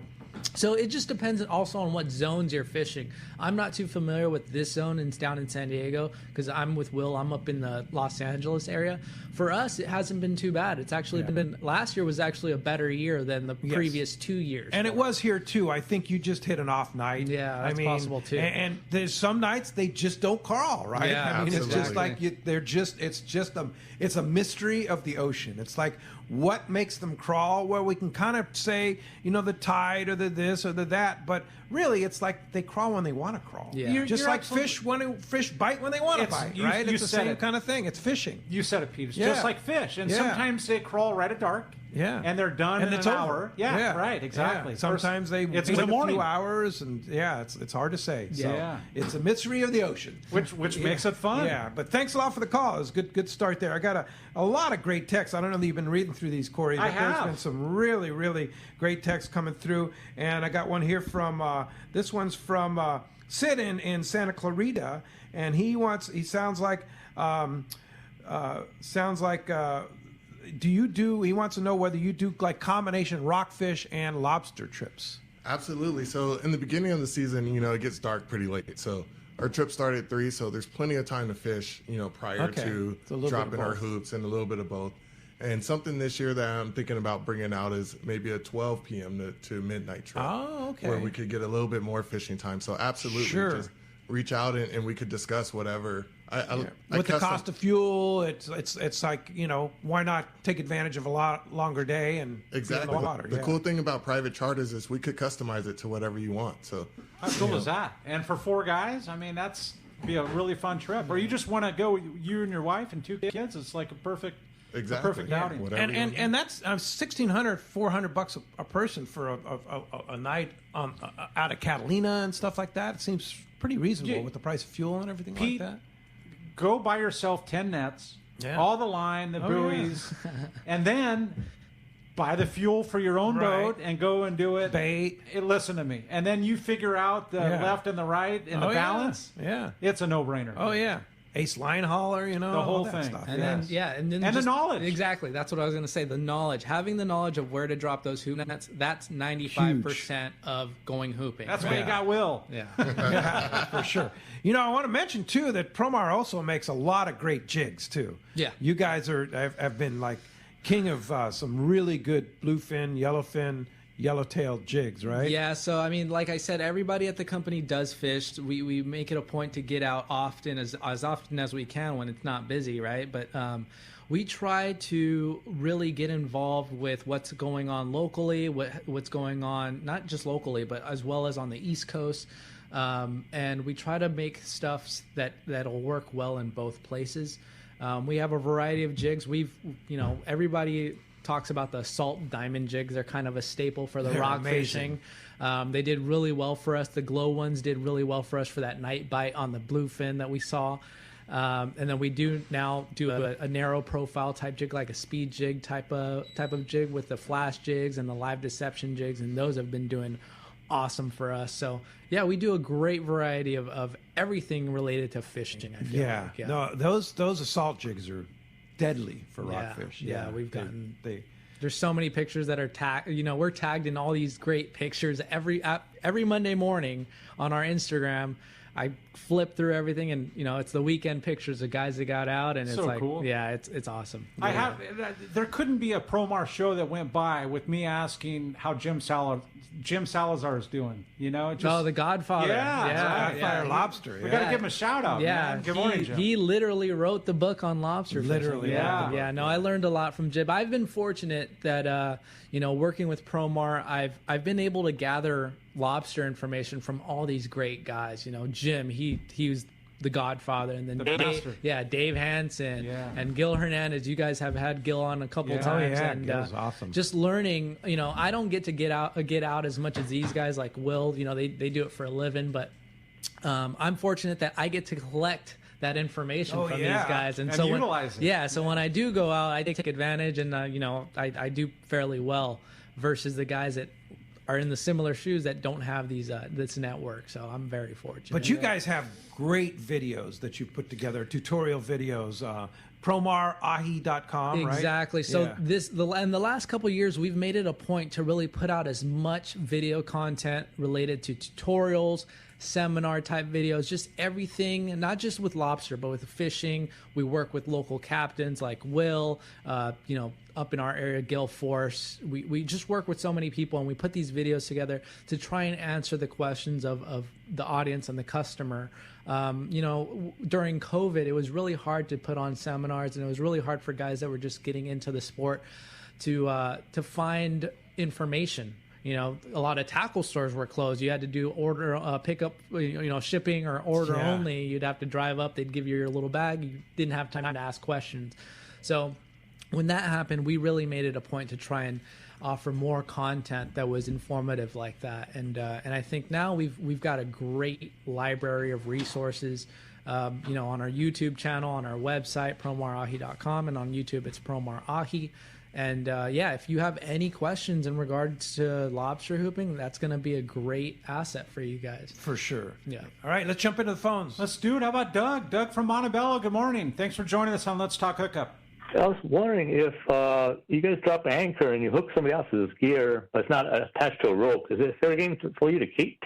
So it just depends also on what zones you're fishing. I'm not too familiar with this zone down in San Diego because I'm with Will. I'm up in the Los Angeles area. For us, it hasn't been too bad. It's actually been, last year was actually a better year than the previous 2 years. And it was here too. I think you just hit an off night. Yeah, that's possible too. And there's some nights they just don't crawl, right? Yeah, I mean, absolutely. it's just like it's a mystery of the ocean. It's like what makes them crawl, where we can kind of say, the tide or the this or the that, but really it's like they crawl when they want to crawl. Yeah. Just like fish bite when they want to bite, right? It's the same kind of thing. It's fishing. You said it, Pete. It's just like fish. And sometimes they crawl right at dark. Yeah. And they're done in an hour. Yeah, right, exactly. Yeah. Sometimes they it's wait in the morning. A few hours, and it's hard to say. Yeah. So it's a mystery of the ocean. Which makes it fun. Yeah, but thanks a lot for the call. It was a good start there. I got a lot of great texts. I don't know if you've been reading through these, Corey, but there's been some really, really great texts coming through. And I got one here from, this one's from Sid in Santa Clarita, and he sounds like, he wants to know whether you do like combination rockfish and lobster trips. Absolutely. So in the beginning of the season, it gets dark pretty late. So our trip started at 3, so there's plenty of time to fish, prior to dropping our hoops, and a little bit of both. And something this year that I'm thinking about bringing out is maybe a 12 p.m. to midnight trip. Oh, okay. Where we could get a little bit more fishing time. So absolutely, just reach out and we could discuss whatever. With the cost of fuel, it's like, why not take advantage of a lot longer day and exactly. Water. The cool thing about private charters is we could customize it to whatever you want. So how cool is that? And for 4 guys, I mean, that's be a really fun trip. Or you just want to go, you and your wife and 2 kids. It's like a perfect outing. And that's $1,600, $400 a person for a night out of Catalina and stuff like that. It seems pretty reasonable with the price of fuel and everything like that. Go buy yourself 10 nets, all the line, the buoys, and then buy the fuel for your own boat and go and do it. Bait. Listen to me. And then you figure out the left and the right and the balance. Yeah. It's a no-brainer. Oh, yeah. Ace line hauler, the whole thing. Stuff. And then the knowledge. Exactly. That's what I was going to say. The knowledge, having the knowledge of where to drop those hoop nets, that's 95% of going hooping. That's why you got Will. Yeah. For sure. I want to mention too that Promar also makes a lot of great jigs too. Yeah. You guys have been like king of some really good bluefin, yellowfin, yellow-tailed jigs, right? Yeah, so I mean, like I said, everybody at the company does fish. We make it a point to get out often, as often as we can when it's not busy, right? But we try to really get involved with what's going on locally, what's going on not just locally, but as well as on the East Coast. And we try to make stuff that'll work well in both places. We have a variety of jigs. Everybody talks about the salt diamond jigs. They're kind of a staple for the rock fishing. They did really well for us. The glow ones did really well for us for that night bite on the bluefin that we saw. And then we do a narrow profile type jig, like a speed jig type of jig with the flash jigs and the live deception jigs, and those have been doing awesome for us. So yeah, we do a great variety of everything related to fishing. I feel like. No, those assault jigs are deadly for rockfish. Yeah, we've gotten. There's so many pictures that are tagged. We're tagged in all these great pictures every Monday morning on our Instagram. I flip through everything, and it's the weekend pictures of guys that got out, and it's so like, cool. Yeah, it's awesome. There couldn't be a Promar show that went by with me asking how Jim Salazar is doing. The Godfather. Godfather lobster. We got to give him a shout out. Yeah, man. Good morning, Jim. He literally wrote the book on lobster. Literally, fishing. Yeah. No, I learned a lot from Jim. I've been fortunate that working with Promar, I've been able to gather lobster information from all these great guys. Jim, he was the Godfather, and then Dave Hansen and Gil Hernandez. You guys have had Gil on a couple times, and Gil's awesome. Just learning. I don't get to get out as much as these guys like Will. They do it for a living, but I'm fortunate that I get to collect that information from these guys, and so utilize it. So when I do go out, I take advantage, and I do fairly well versus the guys that are in the similar shoes that don't have this network. So I'm very fortunate. But you guys have great videos that you put together, tutorial videos. PromarAhi.com, right? Exactly. So in the last couple of years, we've made it a point to really put out as much video content related to tutorials, seminar type videos, just everything, not just with lobster, but with fishing. We work with local captains like Will, up in our area, Gil Force. We just work with so many people, and we put these videos together to try and answer the questions of the audience and the customer. During COVID, it was really hard to put on seminars, and it was really hard for guys that were just getting into the sport to find information. You know, a lot of tackle stores were closed. You had to do order pickup, shipping or order only. You'd have to drive up. They'd give you your little bag. You didn't have time to ask questions. So when that happened, we really made it a point to try and offer more content that was informative like that. And I think now we've got a great library of resources. On our YouTube channel, on our website, promarahi.com, and on YouTube it's promarahi. And if you have any questions in regards to lobster hooping, that's going to be a great asset for you guys. For sure. Yeah. All right, let's jump into the phones. Let's do it. How about Doug? Doug from Montebello. Good morning. Thanks for joining us on Let's Talk Hookup. I was wondering if you guys drop an anchor and you hook somebody else's gear, but it's not attached to a rope. Is there a game for you to keep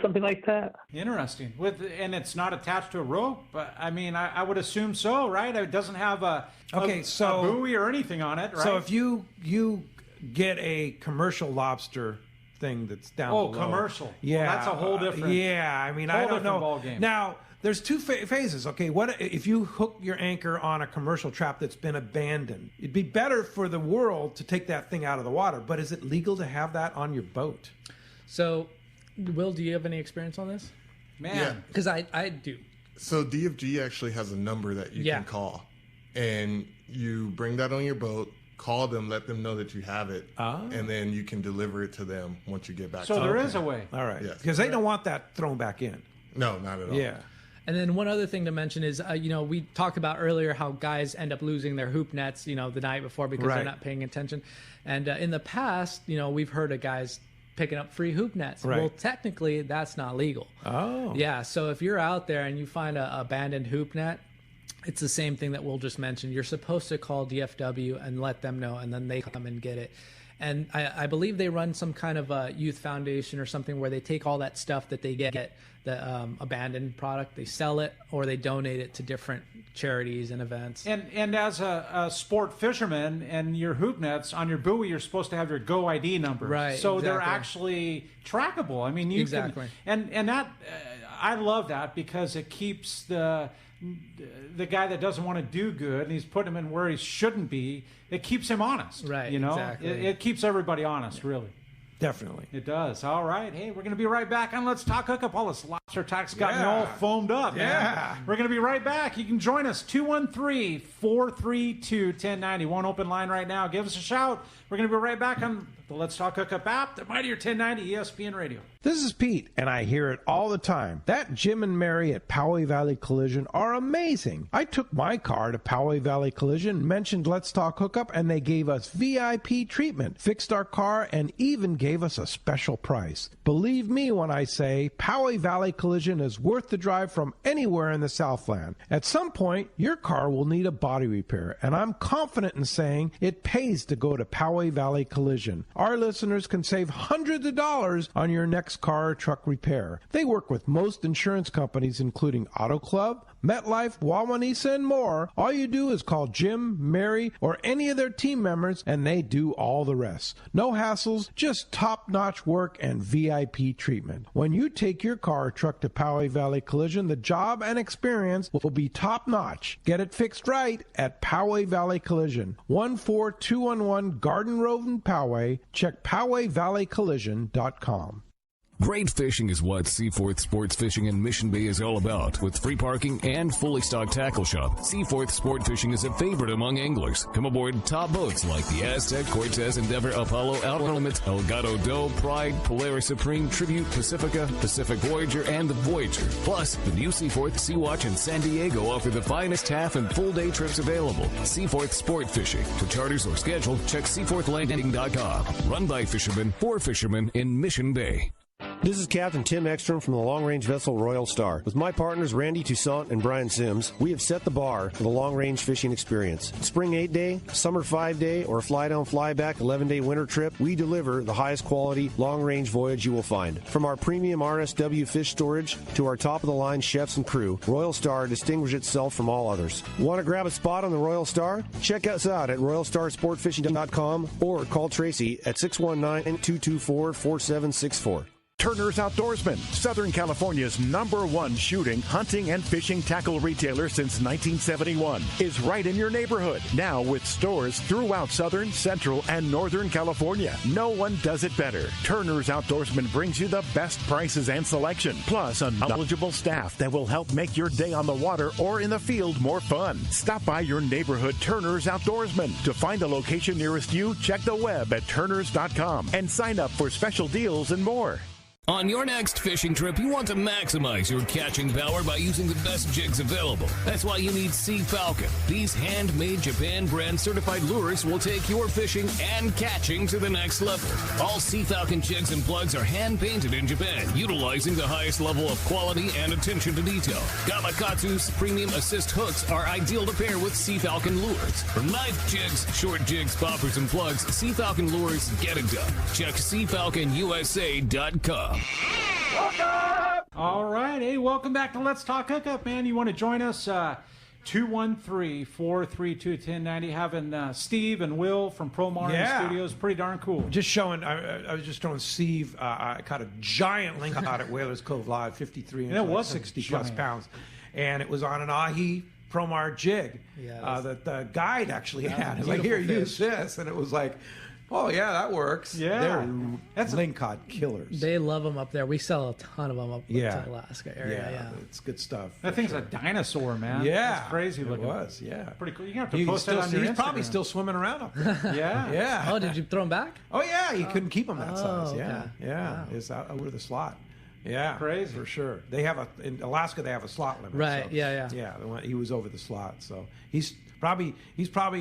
something like that? Interesting. And it's not attached to a rope? But I mean, I would assume so, right? It doesn't have a buoy or anything on it, right? So if you get a commercial lobster thing that's down below. Commercial. Yeah. Well, that's a whole different. I mean, I don't know. Ball game. Now, there's two phases. Okay, what if you hook your anchor on a commercial trap that's been abandoned? It'd be better for the world to take that thing out of the water, but is it legal to have that on your boat? So, Will, do you have any experience on this? Man, because I do. So DFG actually has a number that you can call, and you bring that on your boat. Call them, let them know that you have it, and then you can deliver it to them once you get back. So there is a way. All right, yes. Because they don't want that thrown back in. No, not at all. Yeah. And then one other thing to mention is, we talked about earlier how guys end up losing their hoop nets, the night before because they're not paying attention. And in the past, we've heard of guys picking up free hoop nets. Right. Well, technically, that's not legal. Oh. Yeah, so if you're out there and you find an abandoned hoop net, it's the same thing that Will just mentioned. You're supposed to call DFW and let them know, and then they come and get it. And I believe they run some kind of a youth foundation or something where they take all that stuff that they get, the abandoned product, they sell it or they donate it to different charities and events. And as a sport fisherman and your hoop nets on your buoy, you're supposed to have your Go ID number. Right. So they're actually trackable. I mean, you can, and that I love that because it keeps the guy that doesn't want to do good and he's putting him in where he shouldn't be. It keeps him honest. Right. Exactly. It keeps everybody honest, really. Definitely. It does. All right. Hey, we're going to be right back on Let's Talk Hookup. All this lobster talk's got me all foamed up. Yeah. We're going to be right back. You can join us, 213-432-1090. One open line right now. Give us a shout. We're going to be right back on the Let's Talk Hookup app, the Mightier 1090 ESPN Radio. This is Pete, and I hear it all the time. That Jim and Mary at Poway Valley Collision are amazing. I took my car to Poway Valley Collision, mentioned Let's Talk Hookup, and they gave us VIP treatment, fixed our car, and even gave us a special price. Believe me when I say Poway Valley Collision is worth the drive from anywhere in the Southland. At some point, your car will need a body repair, and I'm confident in saying it pays to go to Poway Valley Collision. Our listeners can save hundreds of dollars on your next car or truck repair. They work with most insurance companies, including Auto Club, MetLife, Wawanesa, and more. All you do is call Jim, Mary, or any of their team members, and they do all the rest. No hassles, just top-notch work and VIP treatment. When you take your car or truck to Poway Valley Collision, the job and experience will be top-notch. Get it fixed right at Poway Valley Collision, 14211 Garden Road in Poway. Check PowayValleyCollision.com. Great fishing is what Seaforth Sports Fishing in Mission Bay is all about. With free parking and fully stocked tackle shop, Seaforth Sport Fishing is a favorite among anglers. Come aboard top boats like the Aztec, Cortez, Endeavor, Apollo, Outer Limits, Elgato Doe, Pride, Polaris Supreme, Tribute, Pacifica, Pacific Voyager, and the Voyager. Plus, the new Seaforth, Sea-Watch, and San Diego offer the finest half and full day trips available. Seaforth Sport Fishing. For charters or schedule, check SeaforthLanding.com. Run by fishermen for fishermen in Mission Bay. This is Captain Tim Ekstrom from the long-range vessel Royal Star. With my partners Randy Toussaint and Brian Sims, we have set the bar for the long-range fishing experience. Spring 8-day, summer 5-day, or fly-down, fly-back 11-day winter trip, we deliver the highest quality long-range voyage you will find. From our premium RSW fish storage to our top-of-the-line chefs and crew, Royal Star distinguishes itself from all others. Want to grab a spot on the Royal Star? Check us out at RoyalStarSportFishing.com or call Tracy at 619-224-4764. Turner's Outdoorsman, Southern California's #1 shooting, hunting, and fishing tackle retailer since 1971, is right in your neighborhood. Now with stores throughout Southern, Central, and Northern California. No one does it better. Turner's Outdoorsman brings you the best prices and selection, plus a knowledgeable staff that will help make your day on the water or in the field more fun. Stop by your neighborhood Turner's Outdoorsman. To find a location nearest you, check the web at turners.com and sign up for special deals and more. On your next fishing trip, you want to maximize your catching power by using the best jigs available. That's why you need Sea Falcon. These handmade Japan brand certified lures will take your fishing and catching to the next level. All Sea Falcon jigs and plugs are hand painted in Japan, utilizing the highest level of quality and attention to detail. Gamakatsu's premium assist hooks are ideal to pair with Sea Falcon lures. From knife jigs, short jigs, poppers, and plugs, Sea Falcon lures get it done. Check SeaFalconUSA.com. All right. Hey, welcome back to Let's Talk Hookup, man. You want to join us? 213-432-1090. Having Steve and Will from Promar in the studios. Pretty darn cool. Just showing, I was just showing Steve, I caught a giant lingcod at Whalers Cove Live, 53 inches. It was 60-plus pounds. And it was on an ahi Promar jig that the guide actually had. It's like, here, use this. And it was like, oh, yeah, that works. Yeah. That's lingcod killers. They love them up there. We sell a ton of them up to Alaska area. Yeah, it's good stuff. That thing's a dinosaur, man. Yeah. It's crazy it looking. It was, yeah. Pretty cool. You're going to have to post that on your Instagram. He's probably still swimming around up there. Yeah. Oh, did you throw him back? Oh, yeah. You couldn't keep him that size. Okay. Yeah. Wow. It's out over the slot. Yeah, crazy for sure. They have in Alaska. They have a slot limit. Right. So, yeah. He was over the slot, so he's probably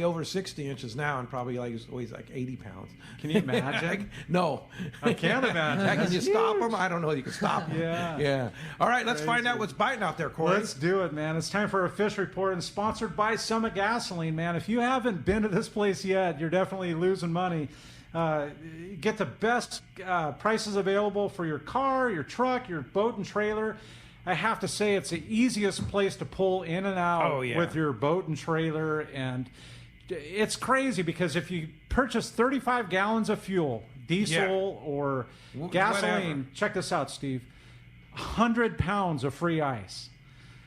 over 60 inches now, and probably weighs like 80 pounds. Can you imagine? No, I can't imagine. Can you stop him? I don't know. You can stop him. Yeah. All right, let's find out what's biting out there, Corey. Let's do it, man. It's time for a fish report, and sponsored by Summit Gasoline, man. If you haven't been to this place yet, you're definitely losing money. Get the best prices available for your car, your truck, your boat and trailer. I have to say it's the easiest place to pull in and out with your boat and trailer. And it's crazy because if you purchase 35 gallons of fuel, diesel or gasoline, check this out, Steve, 100 pounds of free ice.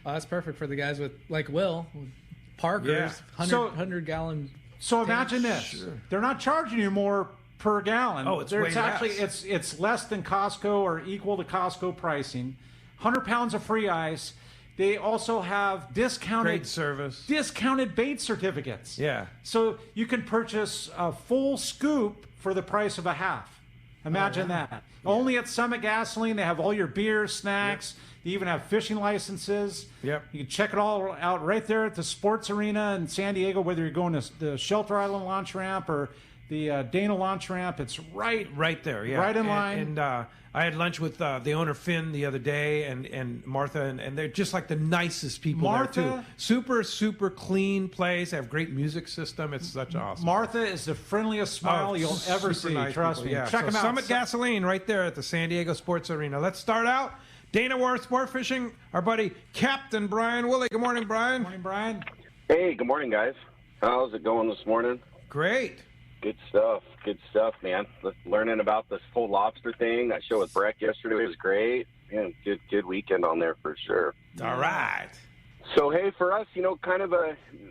Oh, that's perfect for the guys with, like Will, Parker's 100-gallon. So imagine this. Sure. They're not charging you more per gallon. Oh, it's way less. It's less than Costco or equal to Costco pricing. 100 pounds of free ice. They also have discounted bait certificates. Yeah. So you can purchase a full scoop for the price of a half. Imagine that. Yeah. Only at Summit Gasoline. They have all your beer, snacks. Yep. They even have fishing licenses. Yep. You can check it all out right there at the sports arena in San Diego, whether you're going to the Shelter Island launch ramp or the Dana launch ramp. It's right there. Yeah. Right in line. And I had lunch with the owner, Finn, the other day, and Martha, and they're just like the nicest people there, too. Super, super clean place. They have great music system. It's such awesome. Martha is the friendliest smile you'll ever see. Nice trust me. Yeah. Check them out. Summit Gasoline right there at the San Diego Sports Arena. Let's start out. Dana War Sport Fishing, our buddy Captain Brian Willie. Good morning, Brian. Good morning, Brian. Hey, good morning, guys. How's it going this morning? Great. Good stuff, man. Learning about this whole lobster thing. That show with Breck yesterday was great. Yeah, good weekend on there for sure. All right. So, hey, for us, kind of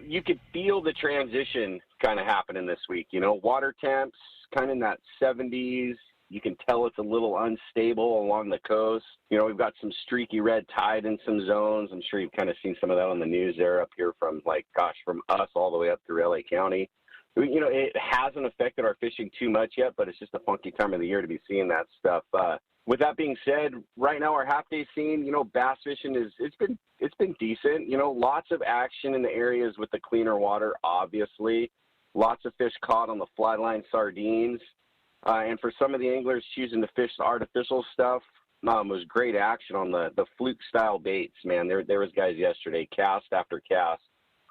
you could feel the transition kind of happening this week. Water temps kind of in that 70s. You can tell it's a little unstable along the coast. We've got some streaky red tide in some zones. I'm sure you've kind of seen some of that on the news there up here from us all the way up through LA County. It hasn't affected our fishing too much yet, but it's just a funky time of the year to be seeing that stuff. With that being said, right now our half-day scene, bass fishing it's been decent. Lots of action in the areas with the cleaner water, obviously. Lots of fish caught on the fly line sardines. And for some of the anglers choosing to fish the artificial stuff, was great action on the fluke-style baits, man. There was guys yesterday, cast after cast,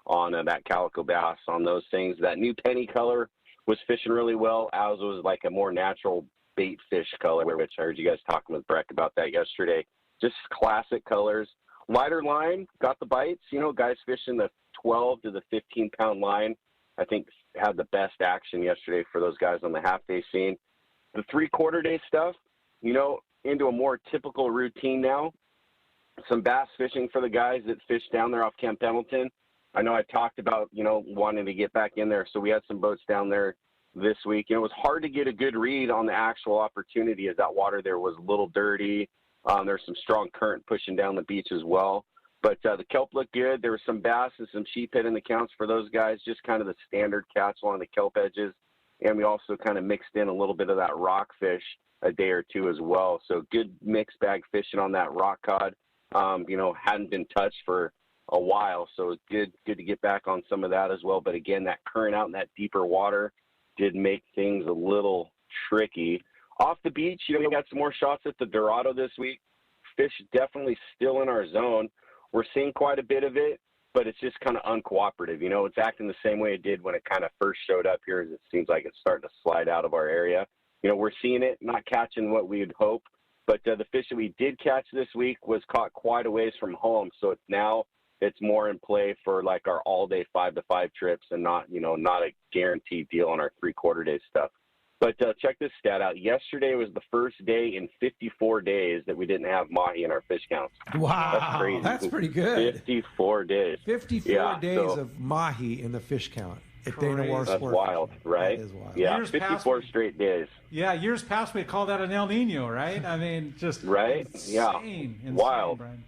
on that calico bass on those things. That new penny color was fishing really well, as was like a more natural bait fish color, which I heard you guys talking with Breck about that yesterday. Just classic colors. Lighter line, got the bites. Guys fishing the 12 to the 15-pound line, I think had the best action yesterday for those guys on the half-day scene. The three-quarter day stuff, into a more typical routine now. Some bass fishing for the guys that fish down there off Camp Pendleton. I know I talked about, wanting to get back in there. So we had some boats down there this week. It was hard to get a good read on the actual opportunity as that water there was a little dirty. There's some strong current pushing down the beach as well. But the kelp looked good. There were some bass and some sheephead in the counts for those guys, just kind of the standard catch along the kelp edges. And we also kind of mixed in a little bit of that rockfish a day or two as well. So good mixed bag fishing on that rock cod. Hadn't been touched for a while, so it's good to get back on some of that as well. But again, that current out in that deeper water did make things a little tricky. Off the beach, we got some more shots at the Dorado this week. Fish definitely still in our zone. We're seeing quite a bit of it, but it's just kind of uncooperative. It's acting the same way it did when it kind of first showed up here, as it seems like it's starting to slide out of our area. We're seeing it, not catching what we'd hope. But the fish that we did catch this week was caught quite a ways from home. So it's more in play for like our all-day 5-to-5 trips and not a guaranteed deal on our 3/4 day stuff. But check this stat out. Yesterday was the first day in 54 days that we didn't have mahi in our fish counts. Wow, that's crazy. That's pretty good. 54 days. 54 days of mahi in the fish count at Dana Wharf That's Sport wild, right? That is wild. Yeah, Years 54 straight days. Yeah, years past we call that an El Nino, right? I mean, just right? Insane, Wild. Brian.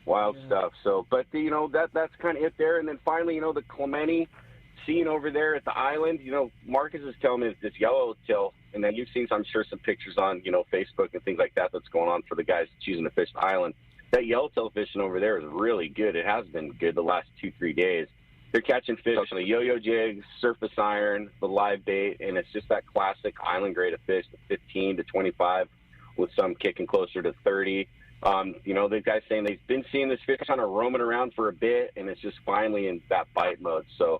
Wild stuff. So, but that's kind of it there. And then finally, the Clemente scene over there at the island. Marcus is telling me it's this yellowtail, and then you've seen, I'm sure, some pictures on Facebook and things like that that's going on for the guys choosing to fish the island. That yellowtail fishing over there is really good. It has been good the last 2-3 days. They're catching fish on the yo-yo jigs, surface iron, the live bait, and it's just that classic island grade of fish, the 15 to 25, with some kicking closer to 30. The guys saying they've been seeing this fish kind of roaming around for a bit, and it's just finally in that bite mode. So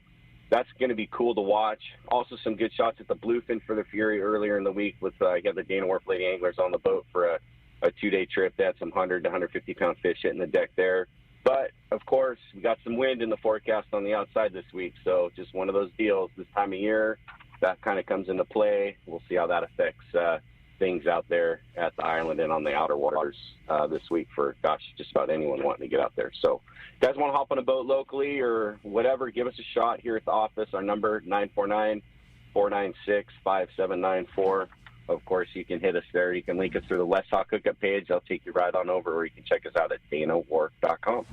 that's going to be cool to watch. Also, some good shots at the bluefin for the Fury earlier in the week with you have the Dana Wharf Lady Anglers on the boat for a 2-day trip. They had some 100 to 150-pound fish hitting the deck there. But, of course, we got some wind in the forecast on the outside this week, so just one of those deals this time of year. That kind of comes into play. We'll see how that affects things out there at the island and on the outer waters this week for, just about anyone wanting to get out there. So, guys want to hop on a boat locally or whatever, give us a shot here at the office. Our number, 949-496-5794. Of course, you can hit us there. You can link us through the Let's Talk Hookup page. I'll take you right on over, or you can check us out at danawharf.com.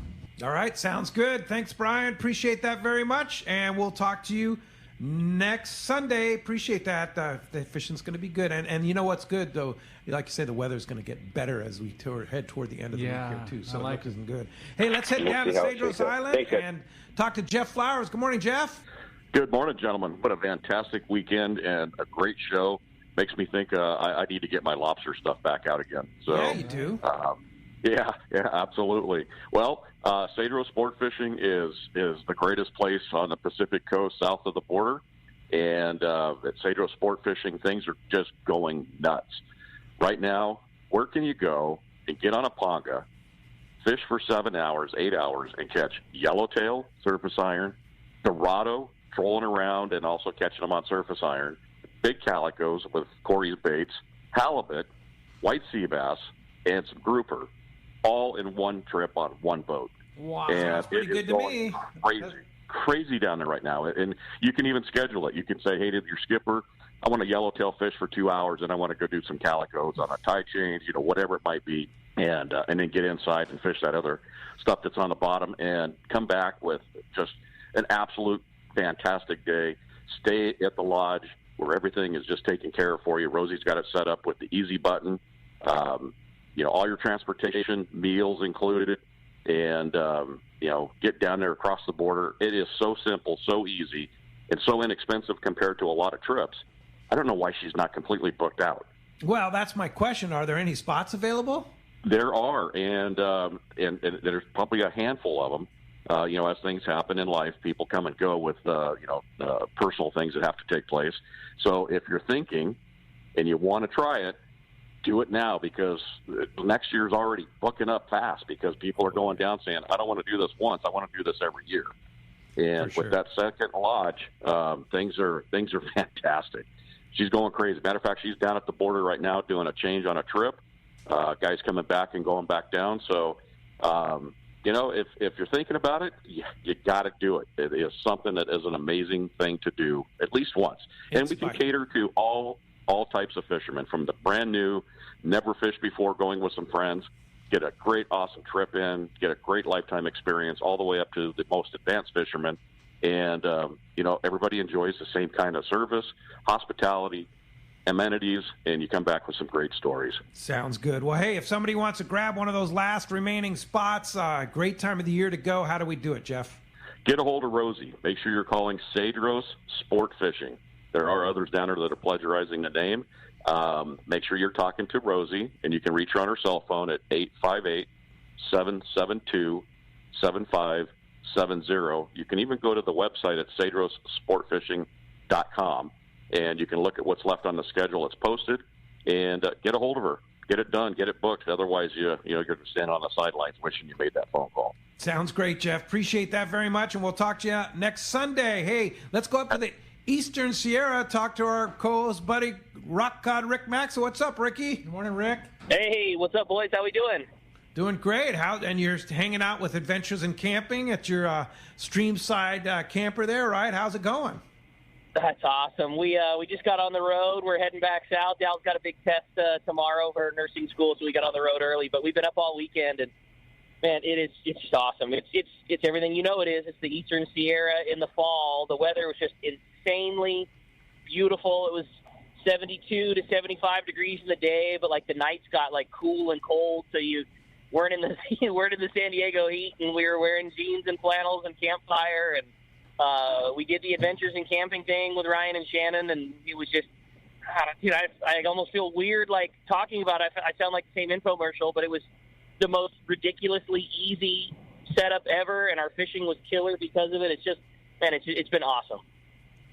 All right, sounds good. Thanks, Brian. Appreciate that very much, and we'll talk to you next Sunday. Appreciate that. The fishing's going to be good, and you know what's good though? Like you say, the weather's going to get better as we head toward the end of the week here too. So it isn't good. Hey, let's head down to Cedros Island and talk to Jeff Flowers. Good morning, Jeff. Good morning, gentlemen. What a fantastic weekend and a great show. Makes me think I need to get my lobster stuff back out again. So, yeah, you do. Yeah, absolutely. Well, Cedros Sport Fishing is the greatest place on the Pacific Coast south of the border. And at Cedros Sport Fishing, things are just going nuts. Right now, where can you go and get on a ponga, fish for 7 hours, 8 hours, and catch yellowtail, surface iron, Dorado, trolling around and also catching them on surface iron, big calicos with Corey's baits, halibut, white sea bass, and some grouper, all in one trip on one boat. Wow, and that's pretty good to me. Crazy down there right now. And you can even schedule it. You can say, hey, to your skipper, I want a yellowtail fish for 2 hours, and I want to go do some calicos on a tie change, whatever it might be, and then get inside and fish that other stuff that's on the bottom and come back with just an absolute fantastic day. Stay at the lodge where everything is just taken care of for you. Rosie's got it set up with the easy button. All your transportation, meals included, and, get down there across the border. It is so simple, so easy, and so inexpensive compared to a lot of trips. I don't know why she's not completely booked out. Well, that's my question. Are there any spots available? There are, and there's probably a handful of them. As things happen in life, people come and go with, personal things that have to take place. So if you're thinking and you want to try it, do it now, because next year's already booking up fast because people are going down saying, I don't want to do this once. I want to do this every year. And with that second lodge, things are fantastic. She's going crazy. Matter of fact, she's down at the border right now doing a change on a trip. guys coming back and going back down. So, if you're thinking about it, you got to do it. It is something that is an amazing thing to do at least once. And we can cater to all types of fishermen, from the brand new, never fished before, going with some friends, get a great, awesome trip in, get a great lifetime experience, all the way up to the most advanced fishermen. And, everybody enjoys the same kind of service, hospitality, amenities, and you come back with some great stories. Sounds good. Well, hey, if somebody wants to grab one of those last remaining spots, great time of the year to go. How do we do it, Jeff? Get a hold of Rosie. Make sure you're calling Cedros Sport Fishing. There are others down there that are plagiarizing the name. Make sure you're talking to Rosie, and you can reach her on her cell phone at 858-772-7570. You can even go to the website at cedrossportfishing.com, and you can look at what's left on the schedule that's posted, and get a hold of her. Get it done. Get it booked. Otherwise, you're going to stand on the sidelines wishing you made that phone call. Sounds great, Jeff. Appreciate that very much, and we'll talk to you next Sunday. Hey, let's go up to the Eastern Sierra, talk to our co-host buddy, Rock God Rick Max. What's up, Ricky? Good morning, Rick. Hey, what's up, boys? How we doing? Doing great. And you're hanging out with Adventures in Camping at your Streamside camper there, right? How's it going? That's awesome. We just got on the road. We're heading back south. Dal's got a big test tomorrow for nursing school, so we got on the road early. But we've been up all weekend, and man, it's just awesome. It's everything you know it is. It's the Eastern Sierra in the fall. The weather was just insanely beautiful. It was 72 to 75 degrees in the day, but like the nights got like cool and cold, so you weren't in the San Diego heat, and we were wearing jeans and flannels and campfire, and we did the Adventures in Camping thing with Ryan and Shannon, and it was just, I almost feel weird like talking about it. I sound like the same infomercial, but it was the most ridiculously easy setup ever, and our fishing was killer because of it. It's just, man, it's been awesome.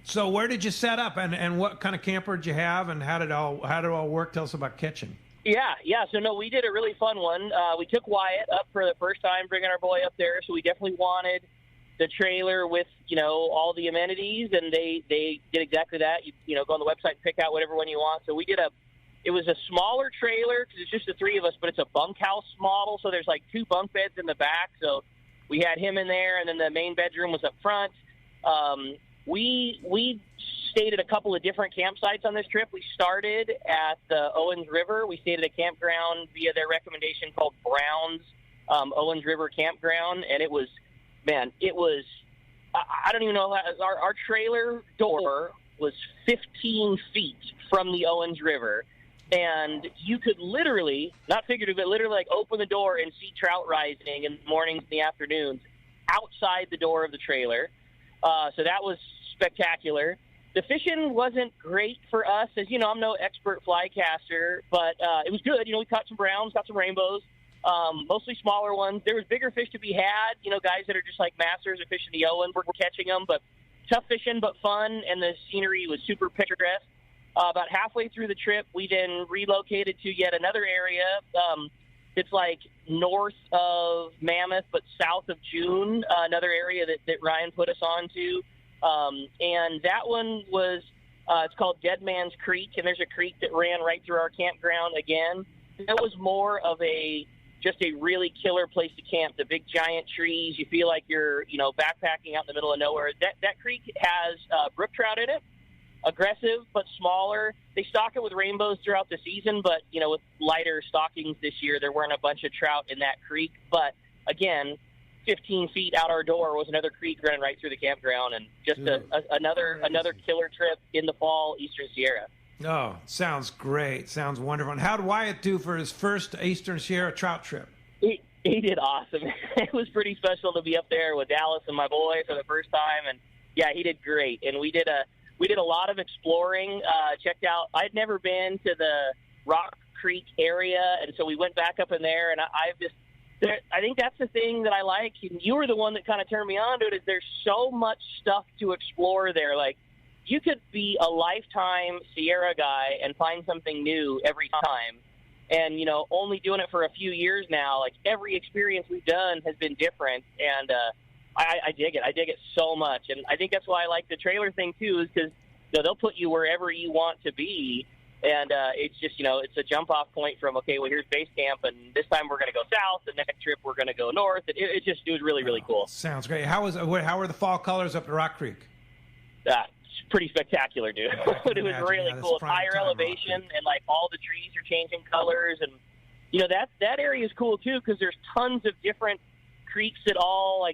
So where did you set up, and what kind of camper did you have, and how did it all work? Tell us about kitchen. Yeah. So, no, we did a really fun one. We took Wyatt up for the first time, bringing our boy up there, so we definitely wanted the trailer with, all the amenities, and they did exactly that. You go on the website and pick out whatever one you want. So we did it was a smaller trailer because it's just the three of us, but it's a bunkhouse model, so there's like 2 bunk beds in the back. So we had him in there, and then the main bedroom was up front. We stayed at a couple of different campsites on this trip. We started at the Owens River. We stayed at a campground via their recommendation called Brown's Owens River Campground, and it was, I don't even know, our trailer door was 15 feet from the Owens River, and you could literally, not figuratively, but literally like open the door and see trout rising in the mornings and the afternoons outside the door of the trailer. So that was spectacular. The fishing wasn't great for us. As you know, I'm no expert fly caster, but it was good. We caught some browns, got some rainbows, mostly smaller ones. There was bigger fish to be had, guys that are just like masters of fishing the Owens were catching them, but tough fishing, but fun, and the scenery was super picturesque. About halfway through the trip, we then relocated to yet another area. It's like north of Mammoth, but south of June, another area that Ryan put us on to. And that one was, it's called Dead Man's Creek, and there's a creek that ran right through our campground again. That was more of just a really killer place to camp. The big giant trees, you feel like you're, backpacking out in the middle of nowhere. That creek has brook trout in it. Aggressive, but smaller. They stock it with rainbows throughout the season, but, with lighter stockings this year, there weren't a bunch of trout in that creek. But, again, 15 feet out our door was another creek running right through the campground, and just another killer trip in the fall, Eastern Sierra. Oh, sounds great. Sounds wonderful. And how did Wyatt do for his first Eastern Sierra trout trip? He did awesome. It was pretty special to be up there with Dallas and my boy for the first time, and, yeah, he did great. And we did a lot of exploring, checked out. I'd never been to the Rock Creek area, and so we went back up in there, and I think that's the thing that I like. And you were the one that kind of turned me on to it, is there's so much stuff to explore there. Like, you could be a lifetime Sierra guy and find something new every time. And, only doing it for a few years now, like every experience we've done has been different. And, I dig it. I dig it so much. And I think that's why I like the trailer thing, too, is because they'll put you wherever you want to be. And it's just, it's a jump-off point from, okay, well, here's base camp, and this time we're going to go south. The next trip we're going to go north. It was really, really cool. Sounds great. How are the fall colors up at Rock Creek? It's pretty spectacular, dude. It was really cool. It's higher elevation, and, all the trees are changing colors. And, that area is cool, too, because there's tons of different creeks that all,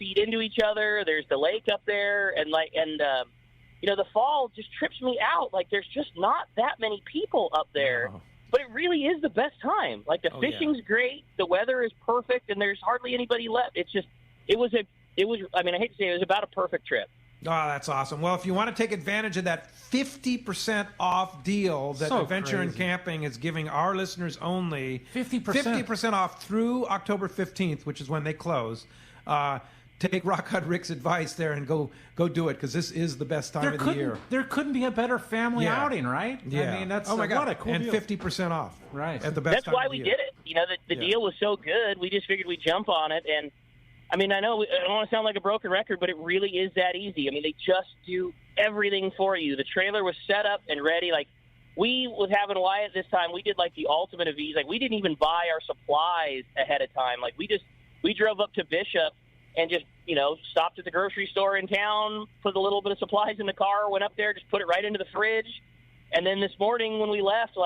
feed into each other. There's the lake up there, and the fall just trips me out. There's just not that many people up there, but it really is the best time. The fishing's great, the weather is perfect, and there's hardly anybody left. It's just, I hate to say it was about a perfect trip. Oh, that's awesome. Well, if you want to take advantage of that 50% off deal that Adventure in Camping is giving our listeners only, 50% off through October 15th, which is when they close, take Rock Hard Rick's advice there and go do it, because this is the best time of the year. There couldn't be a better family outing, right? Yeah. I mean, that's what a cool deal. 50% off. Right. At the best That's time why of the we year. did it. The deal was so good, we just figured we'd jump on it. And, I know I don't want to sound like a broken record, but it really is that easy. They just do everything for you. The trailer was set up and ready. We, with having Wyatt this time, we did, the ultimate of ease. We didn't even buy our supplies ahead of time. We drove up to Bishop and just, stopped at the grocery store in town, put a little bit of supplies in the car, went up there, just put it right into the fridge. And then this morning when we left,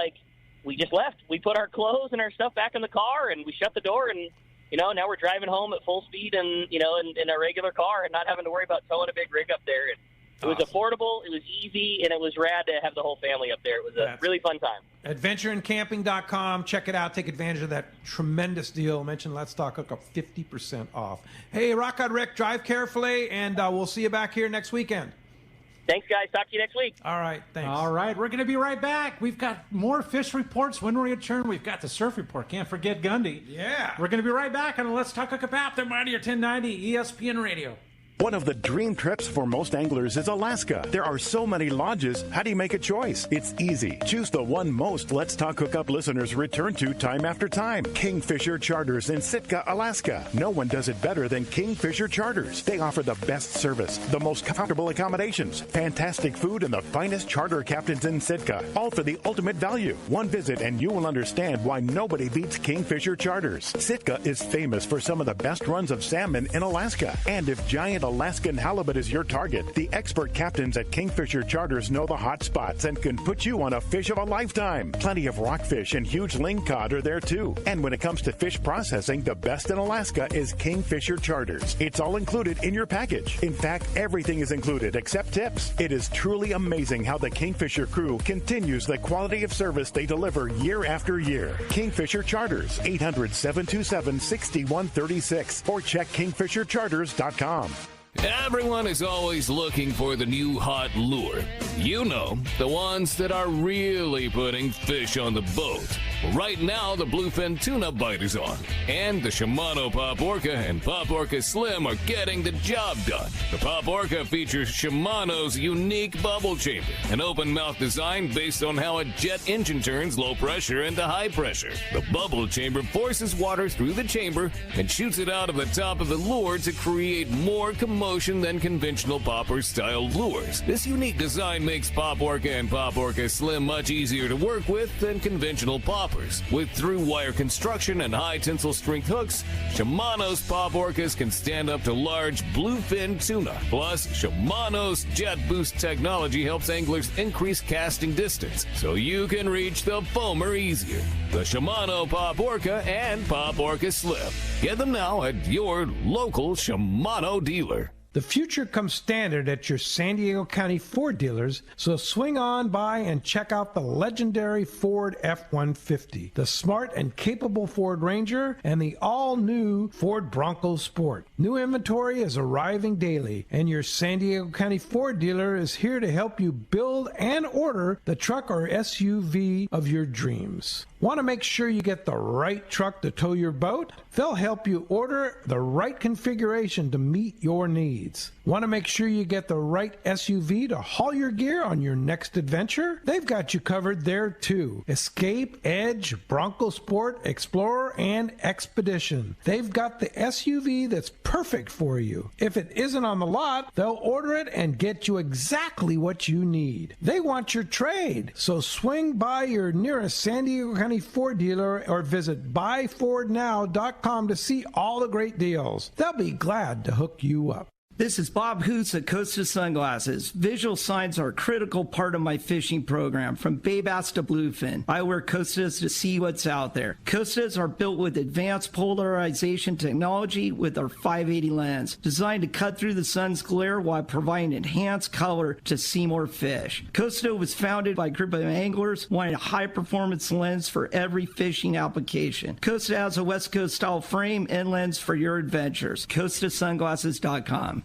we just left. We put our clothes and our stuff back in the car, and we shut the door, and, now we're driving home at full speed and, in a regular car and not having to worry about towing a big rig up there. And it was affordable, it was easy, and it was rad to have the whole family up there. It was a really fun time. AdventureInCamping.com. Check it out. Take advantage of that tremendous deal. Mention Let's Talk Hookup, 50% off. Hey, Rock Hard Rick, drive carefully, and we'll see you back here next weekend. Thanks, guys. Talk to you next week. All right, thanks. All right, we're going to be right back. We've got more fish reports when we return. We've got the surf report. Can't forget Gundy. Yeah. We're going to be right back on the Let's Talk Hookup app. They're Mighty 1090 ESPN Radio. One of the dream trips for most anglers is Alaska. There are so many lodges. How do you make a choice? It's easy. Choose the one most Let's Talk Hookup listeners return to time after time. Kingfisher Charters in Sitka, Alaska. No one does it better than Kingfisher Charters. They offer the best service, the most comfortable accommodations, fantastic food, and the finest charter captains in Sitka. All for the ultimate value. One visit and you will understand why nobody beats Kingfisher Charters. Sitka is famous for some of the best runs of salmon in Alaska. And if giant Alaskan halibut is your target, the expert captains at Kingfisher Charters know the hot spots and can put you on a fish of a lifetime. Plenty of rockfish and huge lingcod are there too. And when it comes to fish processing, the best in Alaska is Kingfisher Charters. It's all included in your package. In fact, everything is included except tips. It is truly amazing how the Kingfisher crew continues the quality of service they deliver year after year. Kingfisher Charters, 800-727-6136, or check kingfishercharters.com. Everyone is always looking for the new hot lure. The ones that are really putting fish on the boat. Right now, the bluefin tuna bite is on, and the Shimano Pop Orca and Pop Orca Slim are getting the job done. The Pop Orca features Shimano's unique bubble chamber, an open mouth design based on how a jet engine turns low pressure into high pressure. The bubble chamber forces water through the chamber and shoots it out of the top of the lure to create more commotion than conventional popper-style lures. This unique design makes Pop Orca and Pop Orca Slim much easier to work with than conventional poppers. With through-wire construction and high tensile strength hooks, Shimano's Pop Orcas can stand up to large bluefin tuna. Plus, Shimano's Jet Boost technology helps anglers increase casting distance, so you can reach the foamer easier. The Shimano Pop Orca and Pop Orca Slim. Get them now at your local Shimano dealer. The future comes standard at your San Diego County Ford dealers, so swing on by and check out the legendary Ford F-150, the smart and capable Ford Ranger, and the all-new Ford Bronco Sport. New inventory is arriving daily, and your San Diego County Ford dealer is here to help you build and order the truck or SUV of your dreams. Want to make sure you get the right truck to tow your boat? They'll help you order the right configuration to meet your needs. needs. Want to make sure you get the right SUV to haul your gear on your next adventure? They've got you covered there too. Escape, Edge, Bronco Sport, Explorer, and Expedition. They've got the SUV that's perfect for you. If it isn't on the lot, they'll order it and get you exactly what you need. They want your trade, so swing by your nearest San Diego County Ford dealer or visit buyfordnow.com to see all the great deals. They'll be glad to hook you up. This is Bob Hoots at Costa Sunglasses. Visual signs are a critical part of my fishing program, from bay bass to bluefin. I wear Costas to see what's out there. Costas are built with advanced polarization technology with our 580 lens, designed to cut through the sun's glare while providing enhanced color to see more fish. Costa was founded by a group of anglers wanting a high-performance lens for every fishing application. Costa has a West Coast style frame and lens for your adventures. CostaSunglasses.com.